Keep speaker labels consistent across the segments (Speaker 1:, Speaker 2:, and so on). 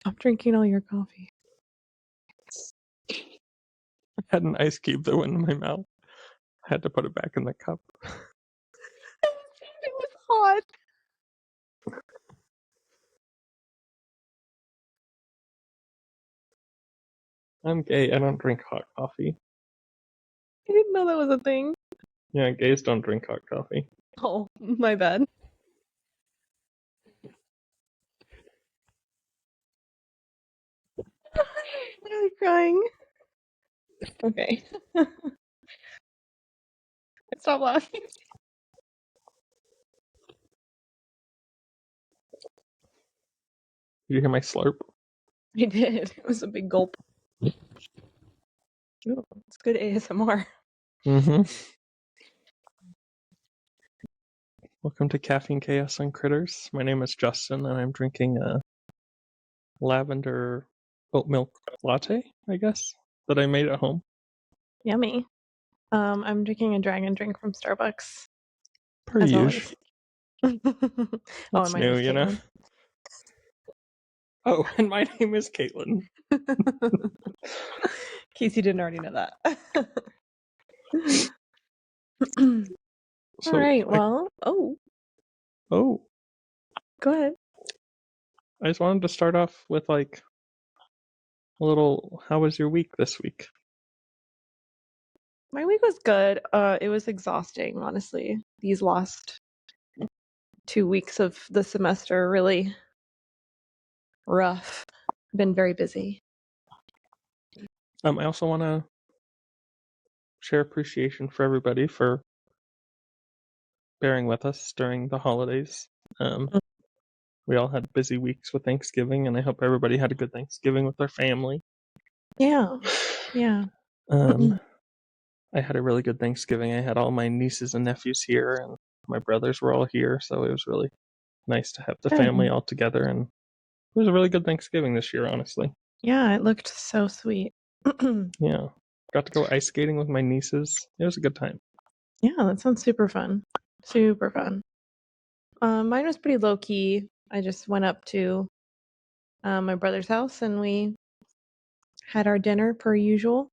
Speaker 1: Stop drinking all your coffee.
Speaker 2: I had an ice cube that went in my mouth. I had to put it back in the cup.
Speaker 1: It was hot.
Speaker 2: I'm gay. I don't drink hot coffee.
Speaker 1: I didn't know that was a thing.
Speaker 2: Yeah, gays don't drink hot coffee.
Speaker 1: Oh, my bad. I'm literally crying. Okay. Stop laughing.
Speaker 2: Did you hear my slurp?
Speaker 1: I did. It was a big gulp. Ooh, it's good ASMR.
Speaker 2: Mm-hmm. Welcome to Caffeine Chaos and Critters. My name is Justin, and I'm drinking a lavender oat milk latte, I guess, that I made at home.
Speaker 1: Yummy. I'm drinking a dragon drink from Starbucks.
Speaker 2: Per
Speaker 1: as
Speaker 2: usual.
Speaker 1: always.
Speaker 2: That's
Speaker 1: my
Speaker 2: new,
Speaker 1: name is
Speaker 2: you know?
Speaker 1: Caitlin.
Speaker 2: Oh, and my name is Caitlin.
Speaker 1: In case you didn't already know that.
Speaker 2: So,
Speaker 1: all right, well,
Speaker 2: Oh,
Speaker 1: go ahead.
Speaker 2: I just wanted to start off with like a little, how was your week this week?
Speaker 1: My week was good. It was exhausting, honestly. These last 2 weeks of the semester are really rough. Been very busy.
Speaker 2: I also want to share appreciation for everybody for bearing with us during the holidays. We all had busy weeks with Thanksgiving, and I hope everybody had a good Thanksgiving with their family.
Speaker 1: Yeah.
Speaker 2: I had a really good Thanksgiving. I had all my nieces and nephews here, and my brothers were all here, so it was really nice to have the family all together, and it was a really good Thanksgiving this year, honestly.
Speaker 1: Yeah, it looked so sweet.
Speaker 2: Yeah. Got to go ice skating with my nieces. It was a good time.
Speaker 1: Yeah, that sounds super fun. Super fun. Mine was pretty low key. I just went up to my brother's house and we had our dinner per usual.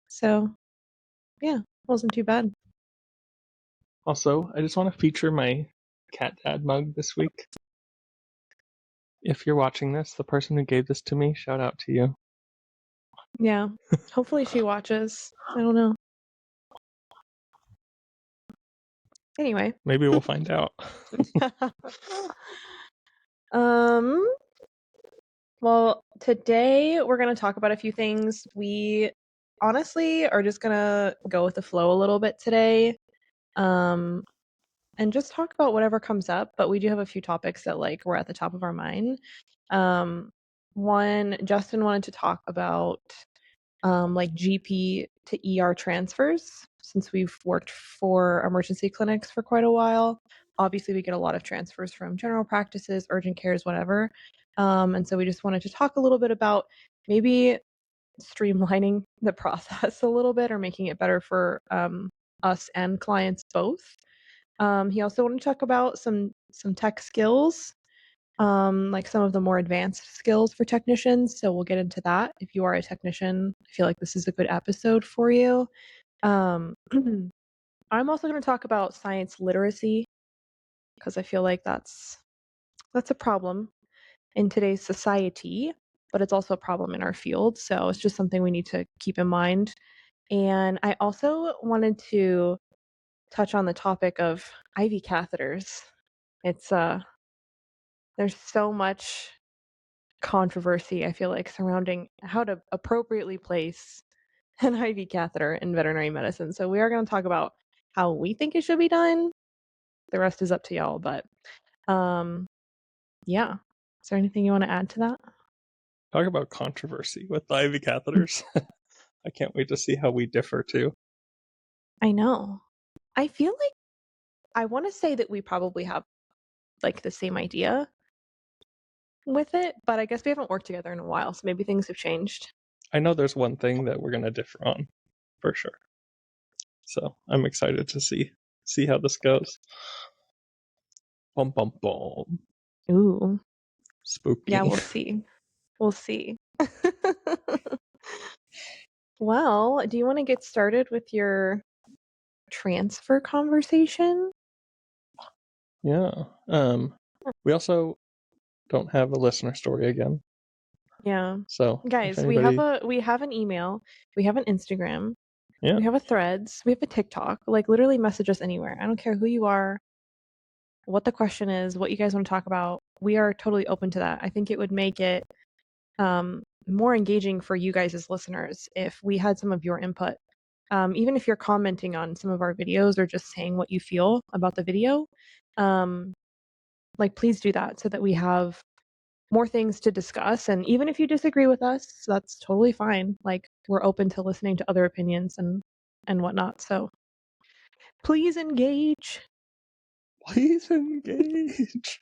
Speaker 1: So, yeah, wasn't too bad.
Speaker 2: Also, I just want to feature my Cat Dad mug this week. If you're watching this, the person who gave this to me, shout out to you.
Speaker 1: Yeah, hopefully she watches. I don't know. Anyway.
Speaker 2: Maybe we'll find out.
Speaker 1: Well, today we're going to talk about a few things. We honestly are just going to go with the flow a little bit today. And just talk about whatever comes up, but we do have a few topics that like were at the top of our mind. One, Justin wanted to talk about like GP to ER transfers, since we've worked for emergency clinics for quite a while. Obviously, we get a lot of transfers from general practices, urgent cares, whatever. And so we just wanted to talk a little bit about maybe streamlining the process a little bit or making it better for us and clients both. He also wanted to talk about some tech skills, like some of the more advanced skills for technicians. So we'll get into that. If you are a technician, I feel like this is a good episode for you. I'm also going to talk about science literacy because I feel like that's a problem in today's society, but it's also a problem in our field. So it's just something we need to keep in mind. And I also wanted to touch on the topic of IV catheters. It's there's so much controversy, I feel like, surrounding how to appropriately place an IV catheter in veterinary medicine. So we are going to talk about how we think it should be done. The rest is up to y'all, but yeah. Is there anything you want to add to that?
Speaker 2: Talk about controversy with the IV catheters. I can't wait to see how we differ too.
Speaker 1: I know. I feel like I want to say that we probably have like the same idea with it, but I guess we haven't worked together in a while, so maybe things have changed.
Speaker 2: I know there's one thing that we're going to differ on, for sure. So I'm excited to see how this goes. Bum bum bum.
Speaker 1: Ooh.
Speaker 2: Spooky.
Speaker 1: Yeah, we'll see. We'll see. Well, do you want to get started with your transfer conversation?
Speaker 2: Yeah. We also don't have a listener story again.
Speaker 1: Yeah.
Speaker 2: So if
Speaker 1: Guys,
Speaker 2: anybody,
Speaker 1: we have an email, we have an Instagram,
Speaker 2: yeah,
Speaker 1: we have a Threads, we have a TikTok. Like literally message us anywhere. I don't care who you are, what the question is, what you guys want to talk about. We are totally open to that. I think it would make it more engaging for you guys as listeners if we had some of your input. Even if you're commenting on some of our videos or just saying what you feel about the video, like please do that so that we have more things to discuss. And even if you disagree with us, that's totally fine. Like we're open to listening to other opinions and whatnot. So please engage.
Speaker 2: please engage.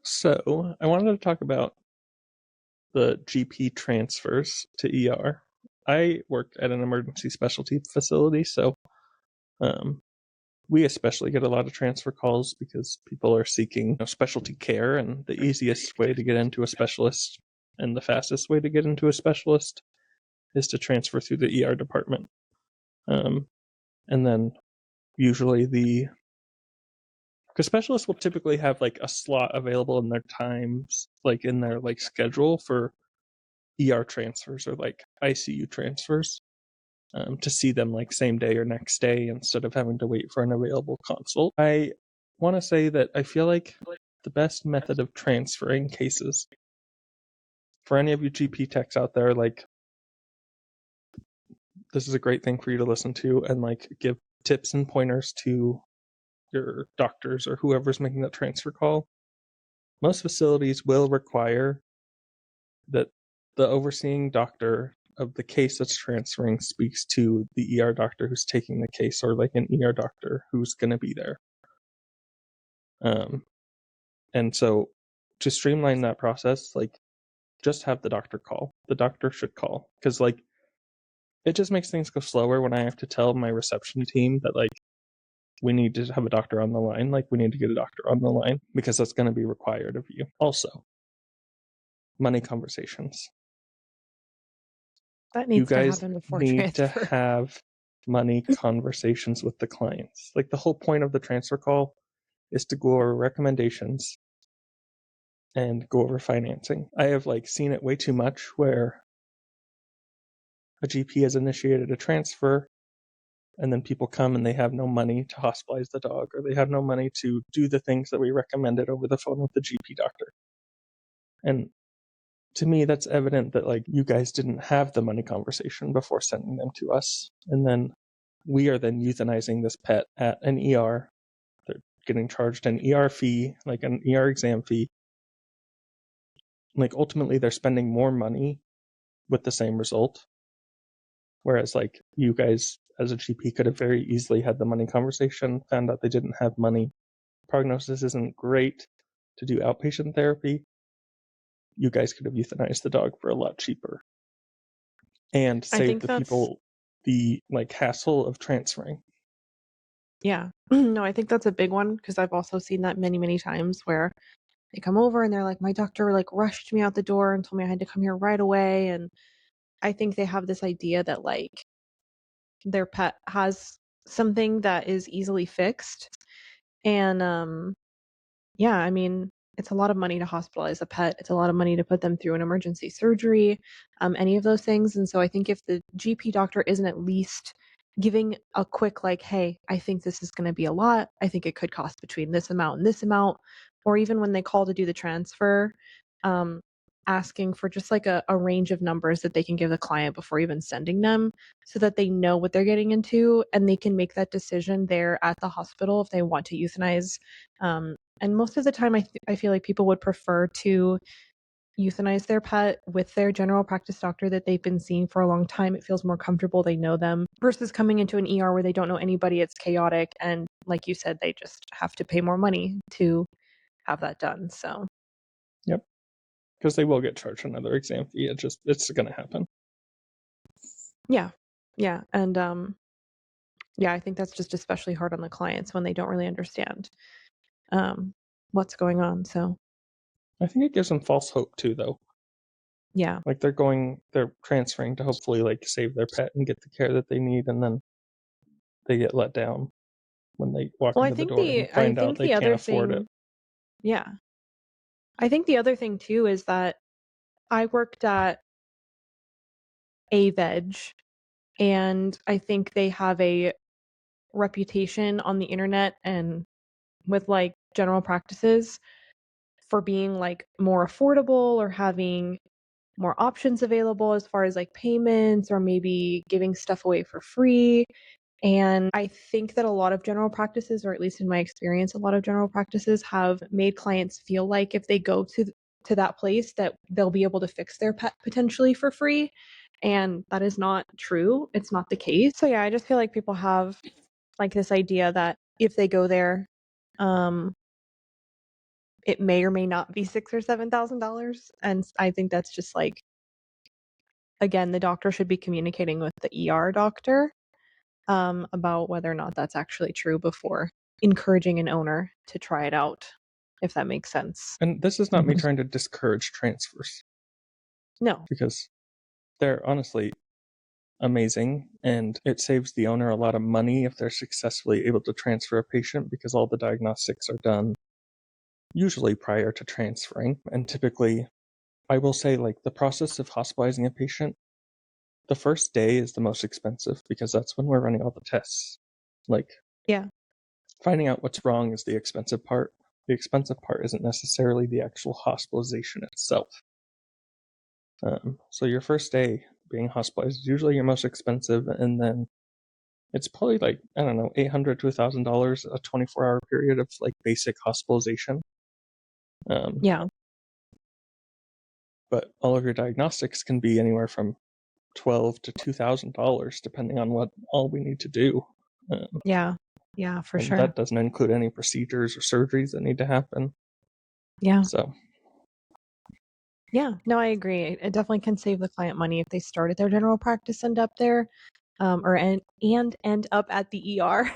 Speaker 2: So I wanted to talk about the GP transfers to ER. I work at an emergency specialty facility, so we especially get a lot of transfer calls because people are seeking specialty care, and the easiest way to get into a specialist and the fastest way to get into a specialist is to transfer through the ER department. And then usually because specialists will typically have like a slot available in their times, like in their like schedule for ER transfers or like ICU transfers, to see them like same day or next day instead of having to wait for an available consult. I want to say that I feel like the best method of transferring cases for any of you GP techs out there, like this is a great thing for you to listen to and like give tips and pointers to your doctors or whoever's making that transfer call. Most facilities will require that the overseeing doctor of the case that's transferring speaks to the ER doctor who's taking the case, or like an ER doctor who's going to be there. And so to streamline that process, like just have the doctor call. The doctor should call, because like it just makes things go slower when I have to tell my reception team that like we need to have a doctor on the line. Like we need to get a doctor on the line because that's going to be required of you. Also, money conversations.
Speaker 1: That
Speaker 2: You
Speaker 1: needs to
Speaker 2: guys
Speaker 1: happen before
Speaker 2: need to
Speaker 1: transfer.
Speaker 2: have money conversations with the clients. Like the whole point of the transfer call is to go over recommendations and go over financing. I have like seen it way too much where a GP has initiated a transfer and then people come and they have no money to hospitalize the dog, or they have no money to do the things that we recommended over the phone with the GP doctor. And to me, that's evident that like you guys didn't have the money conversation before sending them to us. And then we are then euthanizing this pet at an ER. They're getting charged an ER fee, like an ER exam fee. Like ultimately they're spending more money with the same result. Whereas like you guys as a GP could have very easily had the money conversation, found out they didn't have money. Prognosis isn't great to do outpatient therapy. You guys could have euthanized the dog for a lot cheaper and
Speaker 1: I
Speaker 2: saved
Speaker 1: think
Speaker 2: the
Speaker 1: that's
Speaker 2: people the like hassle of transferring.
Speaker 1: yeah. No, I think that's a big one because I've also seen that many, many times where they come over and they're like, my doctor like rushed me out the door and told me I had to come here right away. And I think they have this idea that like their pet has something that is easily fixed. And yeah, I mean, it's a lot of money to hospitalize a pet. It's a lot of money to put them through an emergency surgery, any of those things. And so I think if the GP doctor isn't at least giving a quick, like, hey, I think this is going to be a lot. I think it could cost between this amount and this amount. Or even when they call to do the transfer, um, asking for just like a range of numbers that they can give the client before even sending them so that they know what they're getting into and they can make that decision there at the hospital if they want to euthanize. And most of the time, I feel like people would prefer to euthanize their pet with their general practice doctor that they've been seeing for a long time. It feels more comfortable. They know them versus coming into an ER where they don't know anybody. It's chaotic. And like you said, they just have to pay more money to have that done. So,
Speaker 2: Yep. Because they will get charged another exam fee. It's going to happen.
Speaker 1: yeah. Yeah. And yeah, I think that's just especially hard on the clients when they don't really understand. what's going on. So
Speaker 2: I think it gives them false hope too, though.
Speaker 1: yeah.
Speaker 2: Like they're transferring to hopefully like save their pet and get the care that they need, and then they get let down when they walk
Speaker 1: Well,
Speaker 2: into the door and find out they can't afford it.
Speaker 1: Yeah. I think the other thing too is that I worked at a veg, and I think they have a reputation on the internet and with like general practices for being like more affordable or having more options available as far as like payments or maybe giving stuff away for free. And I think that a lot of general practices, or at least in my experience, a lot of general practices have made clients feel like if they go to that place that they'll be able to fix their pet potentially for free. And that is not true. It's not the case. So yeah, I just feel like people have like this idea that if they go there, it may or may not be $6,000 or $7,000. And I think that's just like, again, the doctor should be communicating with the ER doctor about whether or not that's actually true before encouraging an owner to try it out, if that makes sense.
Speaker 2: And this is not me trying to discourage transfers.
Speaker 1: No.
Speaker 2: Because they're honestly amazing, and it saves the owner a lot of money if they're successfully able to transfer a patient, because all the diagnostics are done usually prior to transferring. And typically, I will say, like, the process of hospitalizing a patient, the first day is the most expensive because that's when we're running all the tests. Like,
Speaker 1: yeah,
Speaker 2: finding out what's wrong is the expensive part. The expensive part isn't necessarily the actual hospitalization itself. So your first day being hospitalized is usually your most expensive, and then it's probably like, I don't know, $800 to $1,000 a 24-hour period of like basic hospitalization.
Speaker 1: Yeah.
Speaker 2: But all of your diagnostics can be anywhere from $1,200 to $2,000 depending on what all we need to do.
Speaker 1: Yeah. Yeah, for
Speaker 2: and
Speaker 1: sure.
Speaker 2: that doesn't include any procedures or surgeries that need to happen.
Speaker 1: Yeah.
Speaker 2: So
Speaker 1: Yeah, no, I agree. It definitely can save the client money if they started their general practice and up there, or end up at the ER.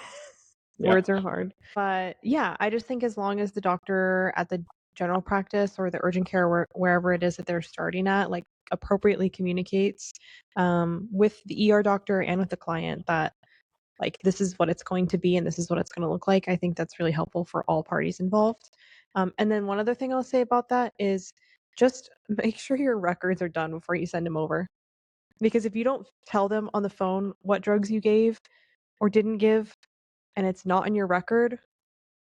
Speaker 2: yeah.
Speaker 1: Words are hard. But yeah, I just think as long as the doctor at the general practice or the urgent care wherever it is that they're starting at, like appropriately communicates with the ER doctor and with the client that like this is what it's going to be and this is what it's going to look like. I think that's really helpful for all parties involved. And then one other thing I'll say about that is just make sure your records are done before you send them over. Because if you don't tell them on the phone what drugs you gave or didn't give, and it's not in your record,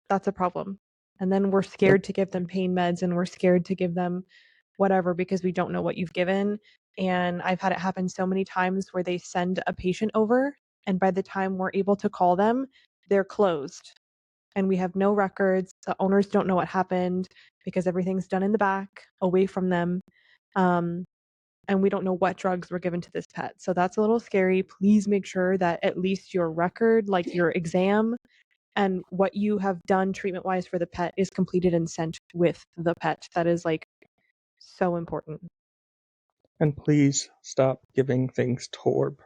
Speaker 1: that's a problem. And then we're scared to give them pain meds and we're scared to give them whatever because we don't know what you've given. And I've had it happen so many times where they send a patient over, and by the time we're able to call them, they're closed. And we have no records. The owners don't know what happened because everything's done in the back, away from them. And we don't know what drugs were given to this pet. So that's a little scary. Please make sure that at least your record, like your exam and what you have done treatment wise for the pet, is completed and sent with the pet. That is like so important.
Speaker 2: And please stop giving things Torb.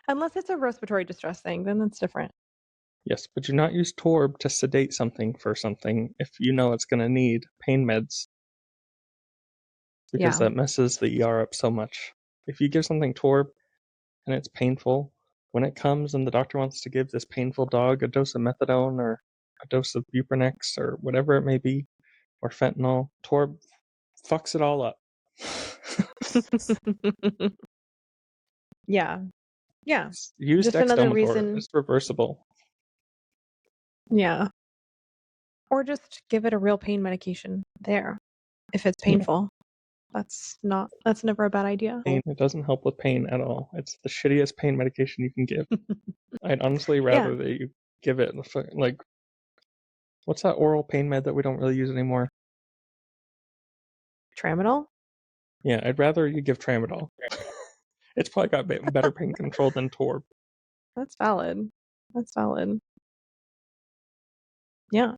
Speaker 1: Unless it's a respiratory distress thing, then that's different.
Speaker 2: Yes, but do not use Torb to sedate something for something if you know it's going to need pain meds. Because that messes the ER up so much. If you give something Torb and it's painful, when it comes and the doctor wants to give this painful dog a dose of methadone or a dose of Buprenex or whatever it may be, or fentanyl, Torb fucks it all up.
Speaker 1: Yeah. Yeah.
Speaker 2: Use
Speaker 1: Just another
Speaker 2: Dexdomitor.
Speaker 1: reason.
Speaker 2: It's reversible.
Speaker 1: Yeah. Or just give it a real pain medication there if it's painful. Yeah. That's never a bad idea.
Speaker 2: Pain, it doesn't help with pain at all. It's the shittiest pain medication you can give. I'd honestly rather that you give it like, what's that oral pain med that we don't really use anymore?
Speaker 1: Tramadol?
Speaker 2: Yeah, I'd rather you give Tramadol. It's probably got better pain control than Torb.
Speaker 1: That's valid. That's valid. Yeah.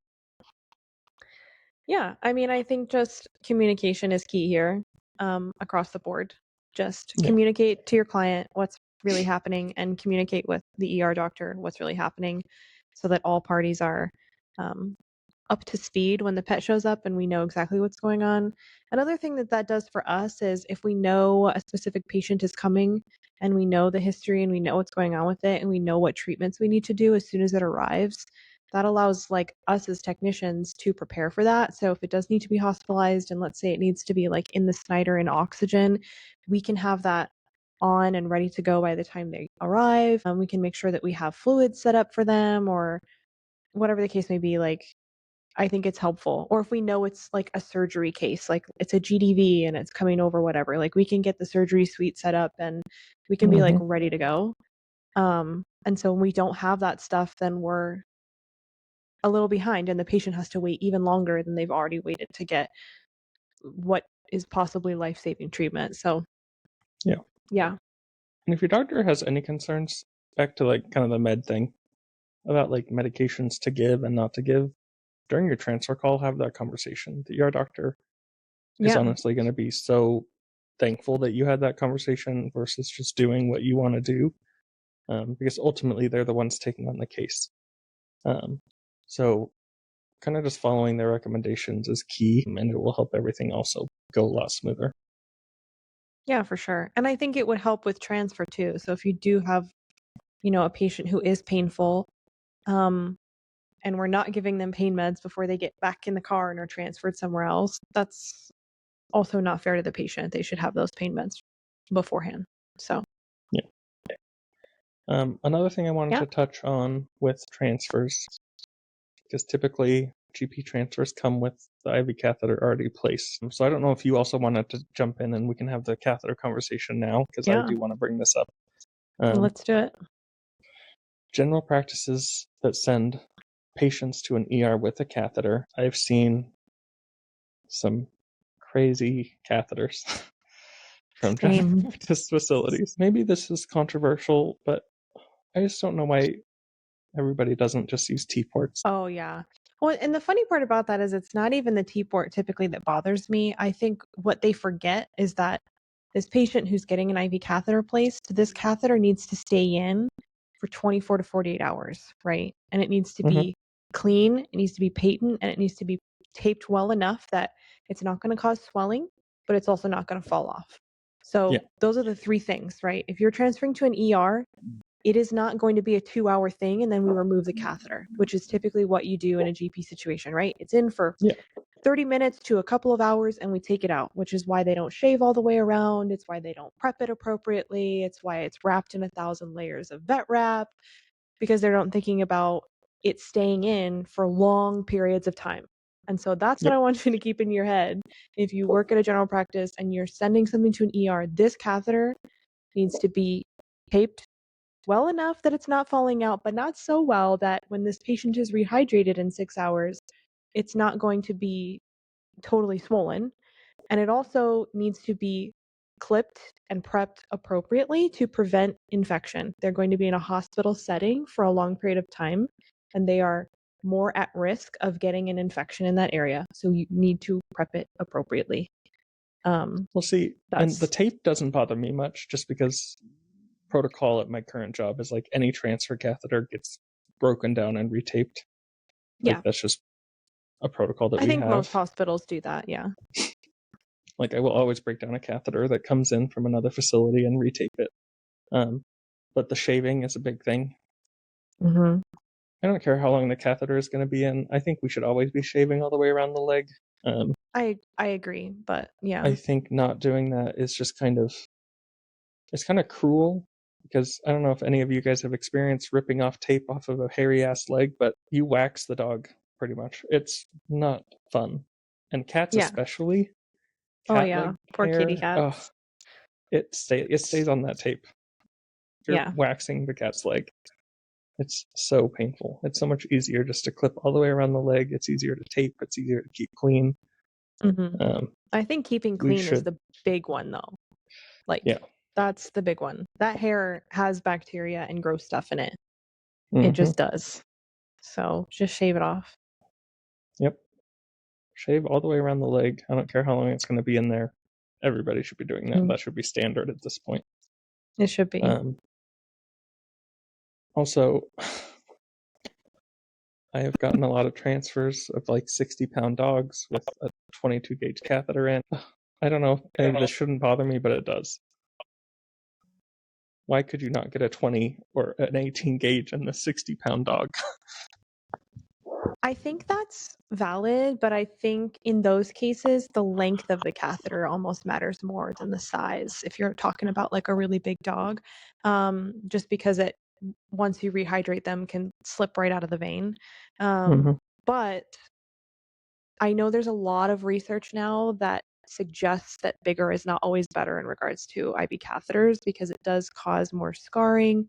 Speaker 1: Yeah, I mean, I think just communication is key here, across the board. Just communicate to your client what's really happening and communicate with the ER doctor what's really happening. so that all parties are up to speed when the pet shows up and we know exactly what's going on. Another thing that does for us is if we know a specific patient is coming and we know the history and we know what's going on with it and we know what treatments we need to do as soon as it arrives, that allows like us as technicians to prepare for that. So if it does need to be hospitalized and let's say it needs to be like in the Snyder in oxygen, we can have that on and ready to go by the time they arrive. We can make sure that we have fluids set up for them or whatever the case may be. Like, I think it's helpful. Or if we know it's like a surgery case, like it's a GDV and it's coming over, whatever, like we can get the surgery suite set up and we can be like ready to go. And so when we don't have that stuff, then we're a little behind and the patient has to wait even longer than they've already waited to get what is possibly life-saving treatment. So yeah.
Speaker 2: And if your doctor has any concerns, back to like kind of the med thing about like medications to give and not to give, during your transfer call, have that conversation. The ER doctor is honestly going to be so thankful that you had that conversation versus just doing what you want to do, because ultimately they're the ones taking on the case. So kind of just following their recommendations is key, and it will help everything also go a lot smoother.
Speaker 1: Yeah, for sure. And I think it would help with transfer too. So if you do have, you know, a patient who is painful, and we're not giving them pain meds before they get back in the car and are transferred somewhere else, that's also not fair to the patient. They should have those pain meds beforehand. So
Speaker 2: another thing I wanted to touch on with transfers, because typically GP transfers come with the IV catheter already placed. So I don't know if you also wanted to jump in and we can have the catheter conversation now, because I do want to bring this up.
Speaker 1: Let's do it.
Speaker 2: General practices that send patients to an ER with a catheter, I've seen some crazy catheters from General Baptist facilities. Maybe this is controversial, but I just don't know why everybody doesn't just use T-ports.
Speaker 1: Oh, yeah. Well, and the funny part about that is it's not even the T-port typically that bothers me. I think what they forget is that this patient who's getting an IV catheter placed, this catheter needs to stay in for 24 to 48 hours, right? And it needs to be clean, it needs to be patent, and it needs to be taped well enough that it's not going to cause swelling, but it's also not going to fall off. So those are the three things, right? If you're transferring to an ER, it is not going to be a 2-hour thing and then we remove the catheter, which is typically what you do in a GP situation, right? It's in for 30 minutes to a couple of hours and we take it out, which is why they don't shave all the way around. It's why they don't prep it appropriately. It's why it's wrapped in 1,000 layers of vet wrap, because they're not thinking about it staying in for long periods of time. And so that's what I want you to keep in your head. If you work at a general practice and you're sending something to an ER, this catheter needs to be taped well enough that it's not falling out, but not so well that when this patient is rehydrated in 6 hours, it's not going to be totally swollen. And it also needs to be clipped and prepped appropriately to prevent infection. They're going to be in a hospital setting for a long period of time, and they are more at risk of getting an infection in that area. So you need to prep it appropriately.
Speaker 2: We'll see. And the tape doesn't bother me much just because protocol at my current job is like any transfer catheter gets broken down and retaped. Like that's just a protocol that we have. I think
Speaker 1: most hospitals do that,
Speaker 2: Like I will always break down a catheter that comes in from another facility and retape it. But the shaving is a big thing. I don't care how long the catheter is going to be in. I think we should always be shaving all the way around the leg.
Speaker 1: I agree, but
Speaker 2: I think not doing that is just it's kind of cruel, because I don't know if any of you guys have experienced ripping off tape off of a hairy ass leg, but you wax the dog pretty much. It's not fun. And cats especially. Cat
Speaker 1: poor
Speaker 2: hair,
Speaker 1: kitty cats.
Speaker 2: It stays on that tape. You're waxing the cat's leg. It's so painful. It's so much easier just to clip all the way around the leg. It's easier to tape. It's easier to keep clean.
Speaker 1: I think keeping clean is the big one, though. Like, that's the big one. That hair has bacteria and gross stuff in it. It just does. So just shave it off.
Speaker 2: Yep. Shave all the way around the leg. I don't care how long it's going to be in there. Everybody should be doing that. That should be standard at this point.
Speaker 1: It should be.
Speaker 2: Also, I have gotten a lot of transfers of like 60-pound dogs with a 22 gauge catheter in. I don't know if this shouldn't bother me, but it does. Why could you not get a 20 or an 18 gauge in the 60-pound dog?
Speaker 1: I think that's valid, but I think in those cases, the length of the catheter almost matters more than the size. If you're talking about like a really big dog, just because it, once you rehydrate them, can slip right out of the vein. But I know there's a lot of research now that suggests that bigger is not always better in regards to IV catheters because it does cause more scarring.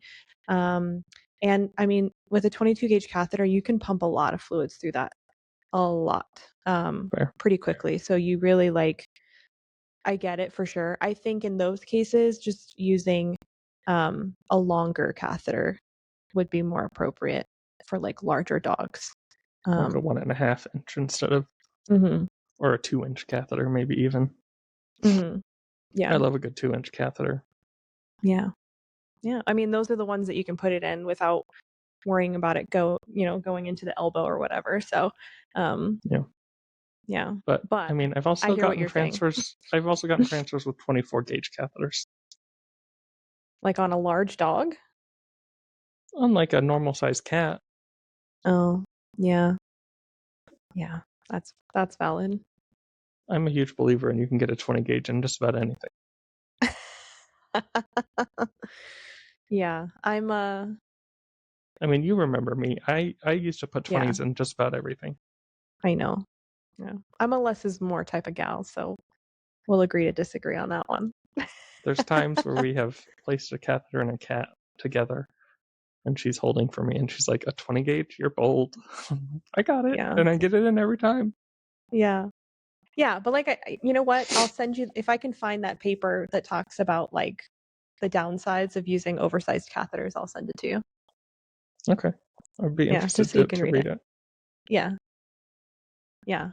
Speaker 1: And I mean, with a 22 gauge catheter, you can pump a lot of fluids through that, a lot, pretty quickly. So you really like, I get it for sure. I think in those cases, just using a longer catheter would be more appropriate for like larger dogs.
Speaker 2: Like a 1.5 inch instead of, or a 2-inch catheter, maybe even.
Speaker 1: Yeah.
Speaker 2: I love a good 2-inch catheter.
Speaker 1: Yeah. Yeah. I mean, those are the ones that you can put it in without worrying about it going into the elbow or whatever. So, yeah.
Speaker 2: But I mean, I've also gotten transfers. I've also gotten transfers with 24 gauge catheters.
Speaker 1: Like on a large dog?
Speaker 2: Unlike a normal sized cat.
Speaker 1: Oh, yeah. Yeah. That's valid.
Speaker 2: I'm a huge believer in you can get a 20 gauge in just about anything.
Speaker 1: Yeah. I
Speaker 2: mean, you remember me. I used to put 20s in just about everything.
Speaker 1: I know. Yeah. I'm a less is more type of gal, so we'll agree to disagree on that one.
Speaker 2: There's times where we have placed a catheter and a cat together, and she's holding for me, and she's like, a 20 gauge? You're bold. I got it, and I get it in every time.
Speaker 1: Yeah. Yeah, but like, you know what? I'll send you, if I can find that paper that talks about like the downsides of using oversized catheters, I'll send it to you.
Speaker 2: Okay. I'd be interested
Speaker 1: so you
Speaker 2: to
Speaker 1: can
Speaker 2: read it.
Speaker 1: Yeah. Yeah.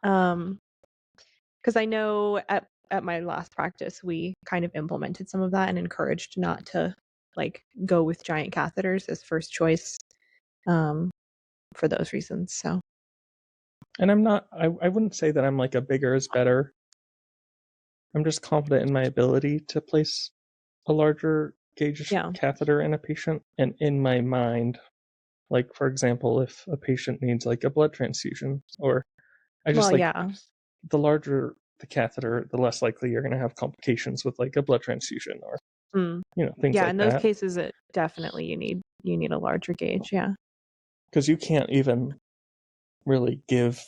Speaker 1: Because I know at my last practice, we kind of implemented some of that and encouraged not to like go with giant catheters as first choice for those reasons. So.
Speaker 2: And I'm not, I wouldn't say that I'm like a bigger is better. I'm just confident in my ability to place a larger gauge catheter in a patient. And in my mind, like, for example, if a patient needs like a blood transfusion, or I just the larger the catheter, the less likely you're going to have complications with like a blood transfusion or, things like that.
Speaker 1: Yeah, in those cases, it definitely you need a larger gauge. Yeah.
Speaker 2: Because you can't even really give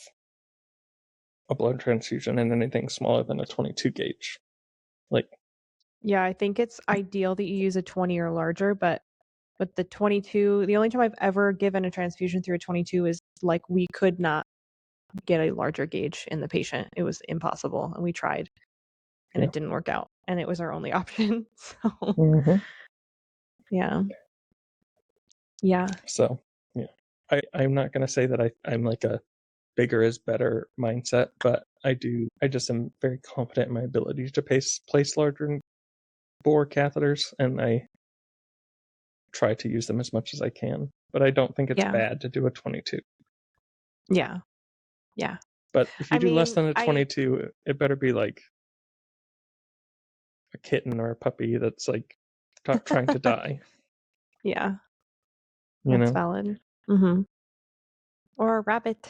Speaker 2: a blood transfusion in anything smaller than a 22 gauge. Like,
Speaker 1: yeah, I think it's ideal that you use a 20 or larger, but with the 22, the only time I've ever given a transfusion through a 22 is like we could not get a larger gauge in the patient. It was impossible, and we tried, and it didn't work out, and it was our only option. So, yeah.
Speaker 2: So, yeah, I'm not going to say that I'm like a bigger is better mindset, but I just am very confident in my ability to place larger bore catheters, and I try to use them as much as I can. But I don't think it's bad to do a 22.
Speaker 1: Yeah.
Speaker 2: But if you do less than a 22, it better be like a kitten or a puppy that's like trying to die.
Speaker 1: Yeah. That's valid. Or a rabbit.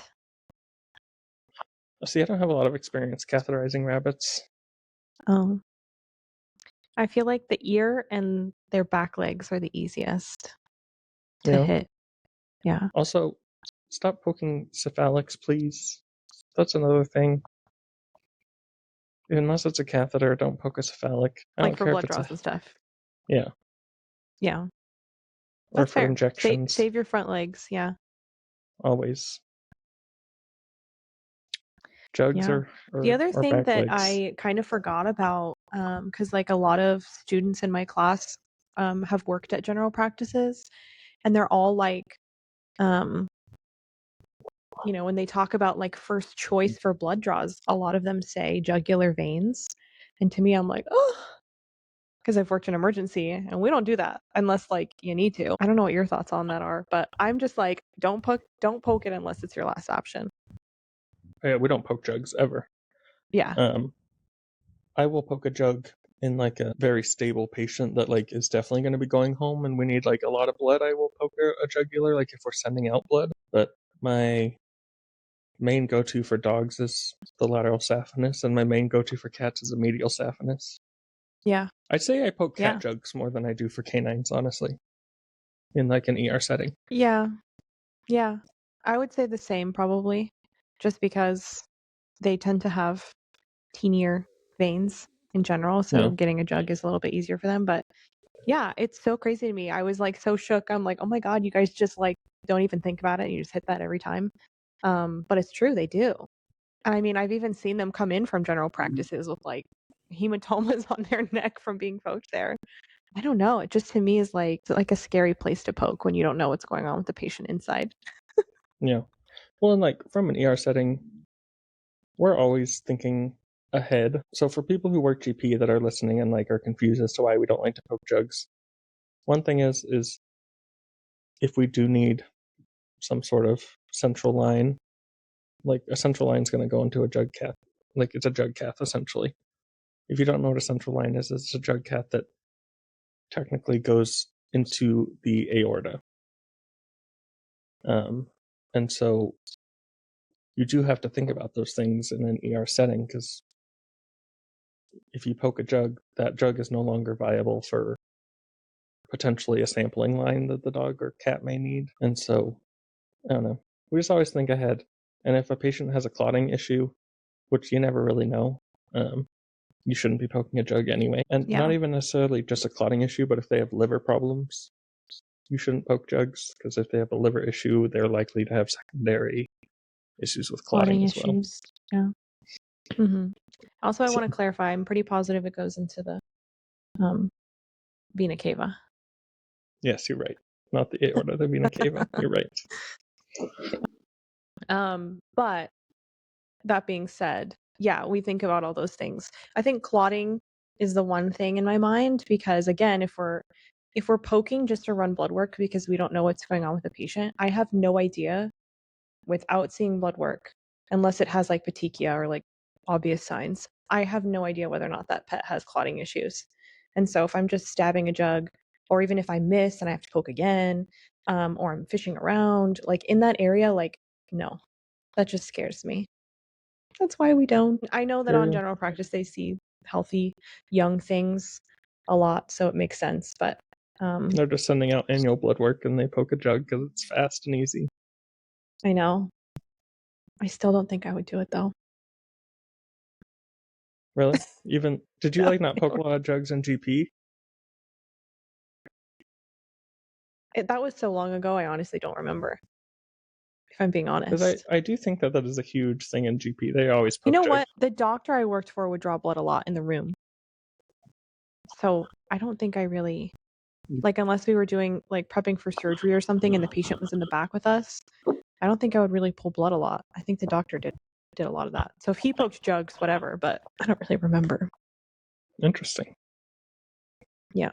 Speaker 2: See, I don't have a lot of experience catheterizing rabbits.
Speaker 1: Oh. I feel like the ear and their back legs are the easiest to hit. Yeah.
Speaker 2: Also, stop poking cephalics, please. That's another thing. Unless it's a catheter, don't poke a cephalic. I don't care
Speaker 1: for blood
Speaker 2: if it's
Speaker 1: draws and stuff.
Speaker 2: Yeah.
Speaker 1: Yeah.
Speaker 2: Or that's for fair. Injections.
Speaker 1: Save your front legs. Yeah.
Speaker 2: Always. Jugs or
Speaker 1: the other thing that
Speaker 2: legs.
Speaker 1: I kind of forgot about, because like a lot of students in my class have worked at general practices, and they're all like, when they talk about like first choice for blood draws, a lot of them say jugular veins, and to me, I'm like, oh, because I've worked in emergency and we don't do that unless like you need to. I don't know what your thoughts on that are, but I'm just like, don't poke it unless it's your last option.
Speaker 2: Yeah, we don't poke jugs ever.
Speaker 1: Yeah.
Speaker 2: I will poke a jug in like a very stable patient that like is definitely going to be going home and we need like a lot of blood. I will poke a jugular, like if we're sending out blood. But my main go-to for dogs is the lateral saphenous, and my main go-to for cats is a medial saphenous.
Speaker 1: Yeah.
Speaker 2: I'd say I poke cat jugs more than I do for canines, honestly, in like an ER setting.
Speaker 1: Yeah. Yeah. I would say the same probably, just because they tend to have teenier veins in general, so getting a jug is a little bit easier for them. But yeah, it's so crazy to me. I was like so shook. I'm like, oh my God, you guys just like don't even think about it. You just hit that every time. But it's true, they do. And I mean, I've even seen them come in from general practices with like hematomas on their neck from being poked there. I don't know. It just to me is like a scary place to poke when you don't know what's going on with the patient inside.
Speaker 2: Yeah. Well, and like from an ER setting, we're always thinking ahead. So for people who work GP that are listening and like are confused as to why we don't like to poke jugs, one thing is if we do need some sort of central line, like a central line is going to go into a jug cath. Like it's a jug cath essentially. If you don't know what a central line is, it's a jug cath that technically goes into the aorta. And so you do have to think about those things in an ER setting, because if you poke a jug, that jug is no longer viable for potentially a sampling line that the dog or cat may need. And so, I don't know. We just always think ahead. And if a patient has a clotting issue, which you never really know, you shouldn't be poking a jug anyway. And not even necessarily just a clotting issue, but if they have liver problems, you shouldn't poke jugs, because if they have a liver issue, they're likely to have secondary issues with clotting as well.
Speaker 1: Yeah. Mm-hmm. Also, I want to clarify, I'm pretty positive it goes into the vena cava.
Speaker 2: Yes, you're right. Not the aorta, the vena cava. You're right.
Speaker 1: But that being said, yeah, we think about all those things. I think clotting is the one thing in my mind, because again, if we're poking just to run blood work because we don't know what's going on with the patient, I have no idea without seeing blood work, unless it has like petechia or like obvious signs. I have no idea whether or not that pet has clotting issues. And so if I'm just stabbing a jug, or even if I miss and I have to poke again, or I'm fishing around, like in that area, like, no, that just scares me. That's why we don't. I know that on general practice, they see healthy young things a lot, so it makes sense. But
Speaker 2: they're just sending out annual blood work and they poke a jug because it's fast and easy.
Speaker 1: I know. I still don't think I would do it though.
Speaker 2: Really? Even did you like not poke a lot of jugs in GP?
Speaker 1: That was so long ago, I honestly don't remember, if I'm being honest.
Speaker 2: Because I do think that is a huge thing in GP. They always poke
Speaker 1: You know
Speaker 2: jugs.
Speaker 1: what? The doctor I worked for would draw blood a lot in the room. So I don't think I really, like, unless we were doing, like, prepping for surgery or something and the patient was in the back with us, I don't think I would really pull blood a lot. I think the doctor did a lot of that. So if he poked jugs, whatever, but I don't really remember.
Speaker 2: Interesting.
Speaker 1: Yeah.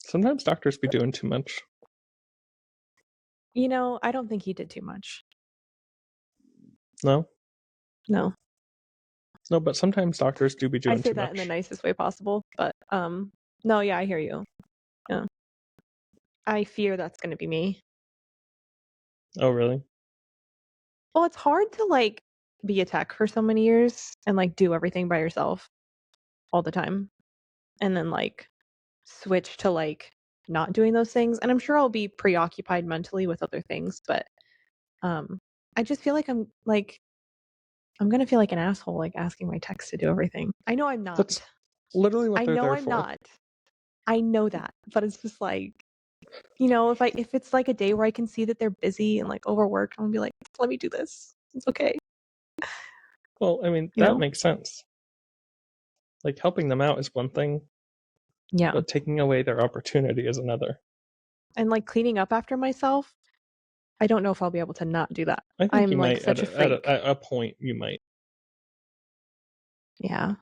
Speaker 2: Sometimes doctors be doing too much.
Speaker 1: You know, I don't think he did too much.
Speaker 2: No?
Speaker 1: No.
Speaker 2: No, but sometimes doctors do be doing too much.
Speaker 1: I say that in the nicest way possible, but no, yeah, I hear you. Yeah. I fear that's going to be me.
Speaker 2: Oh, really?
Speaker 1: Well, it's hard to like be a tech for so many years and like do everything by yourself all the time, and then like switch to like not doing those things. And I'm sure I'll be preoccupied mentally with other things, but I just feel like I'm gonna feel like an asshole, like asking my techs to do everything. I know I'm not.
Speaker 2: That's literally what they're there for.
Speaker 1: I know I'm not. I know that, but it's just like, you know, if it's like a day where I can see that they're busy and like overworked, I'm gonna be like, let me do this. It's okay.
Speaker 2: Well, I mean, that makes sense. Like, helping them out is one thing.
Speaker 1: Yeah.
Speaker 2: But taking away their opportunity is another.
Speaker 1: And like cleaning up after myself, I don't know if I'll be able to not do that.
Speaker 2: I think
Speaker 1: I'm
Speaker 2: you
Speaker 1: like
Speaker 2: might,
Speaker 1: such a freak.
Speaker 2: at a point, you might.
Speaker 1: Yeah.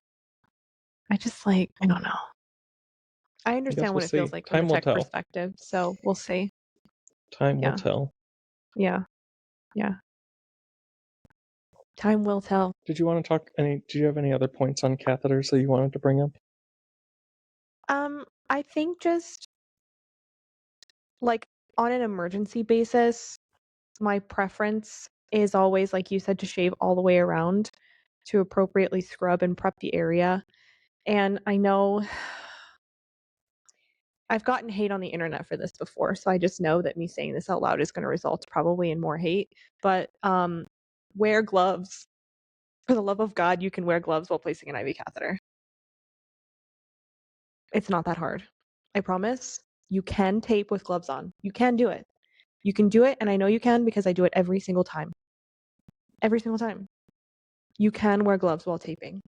Speaker 1: I just like, I don't know. I
Speaker 2: I guess
Speaker 1: understand
Speaker 2: we'll
Speaker 1: what it feels
Speaker 2: see.
Speaker 1: like from a
Speaker 2: Time will
Speaker 1: tech
Speaker 2: tell.
Speaker 1: perspective, so we'll see.
Speaker 2: Time will
Speaker 1: Yeah.
Speaker 2: tell.
Speaker 1: Yeah. Yeah. Time will tell.
Speaker 2: Did you want to talk any? Do you have any other points on catheters that you wanted to bring up?
Speaker 1: I think just like on an emergency basis, my preference is always, like you said, to shave all the way around to appropriately scrub and prep the area. And I know I've gotten hate on the internet for this before, so I just know that me saying this out loud is going to result probably in more hate. But wear gloves. For the love of God, you can wear gloves while placing an IV catheter. It's not that hard. I promise. You can tape with gloves on. You can do it. You can do it, and I know you can because I do it every single time. Every single time. You can wear gloves while taping.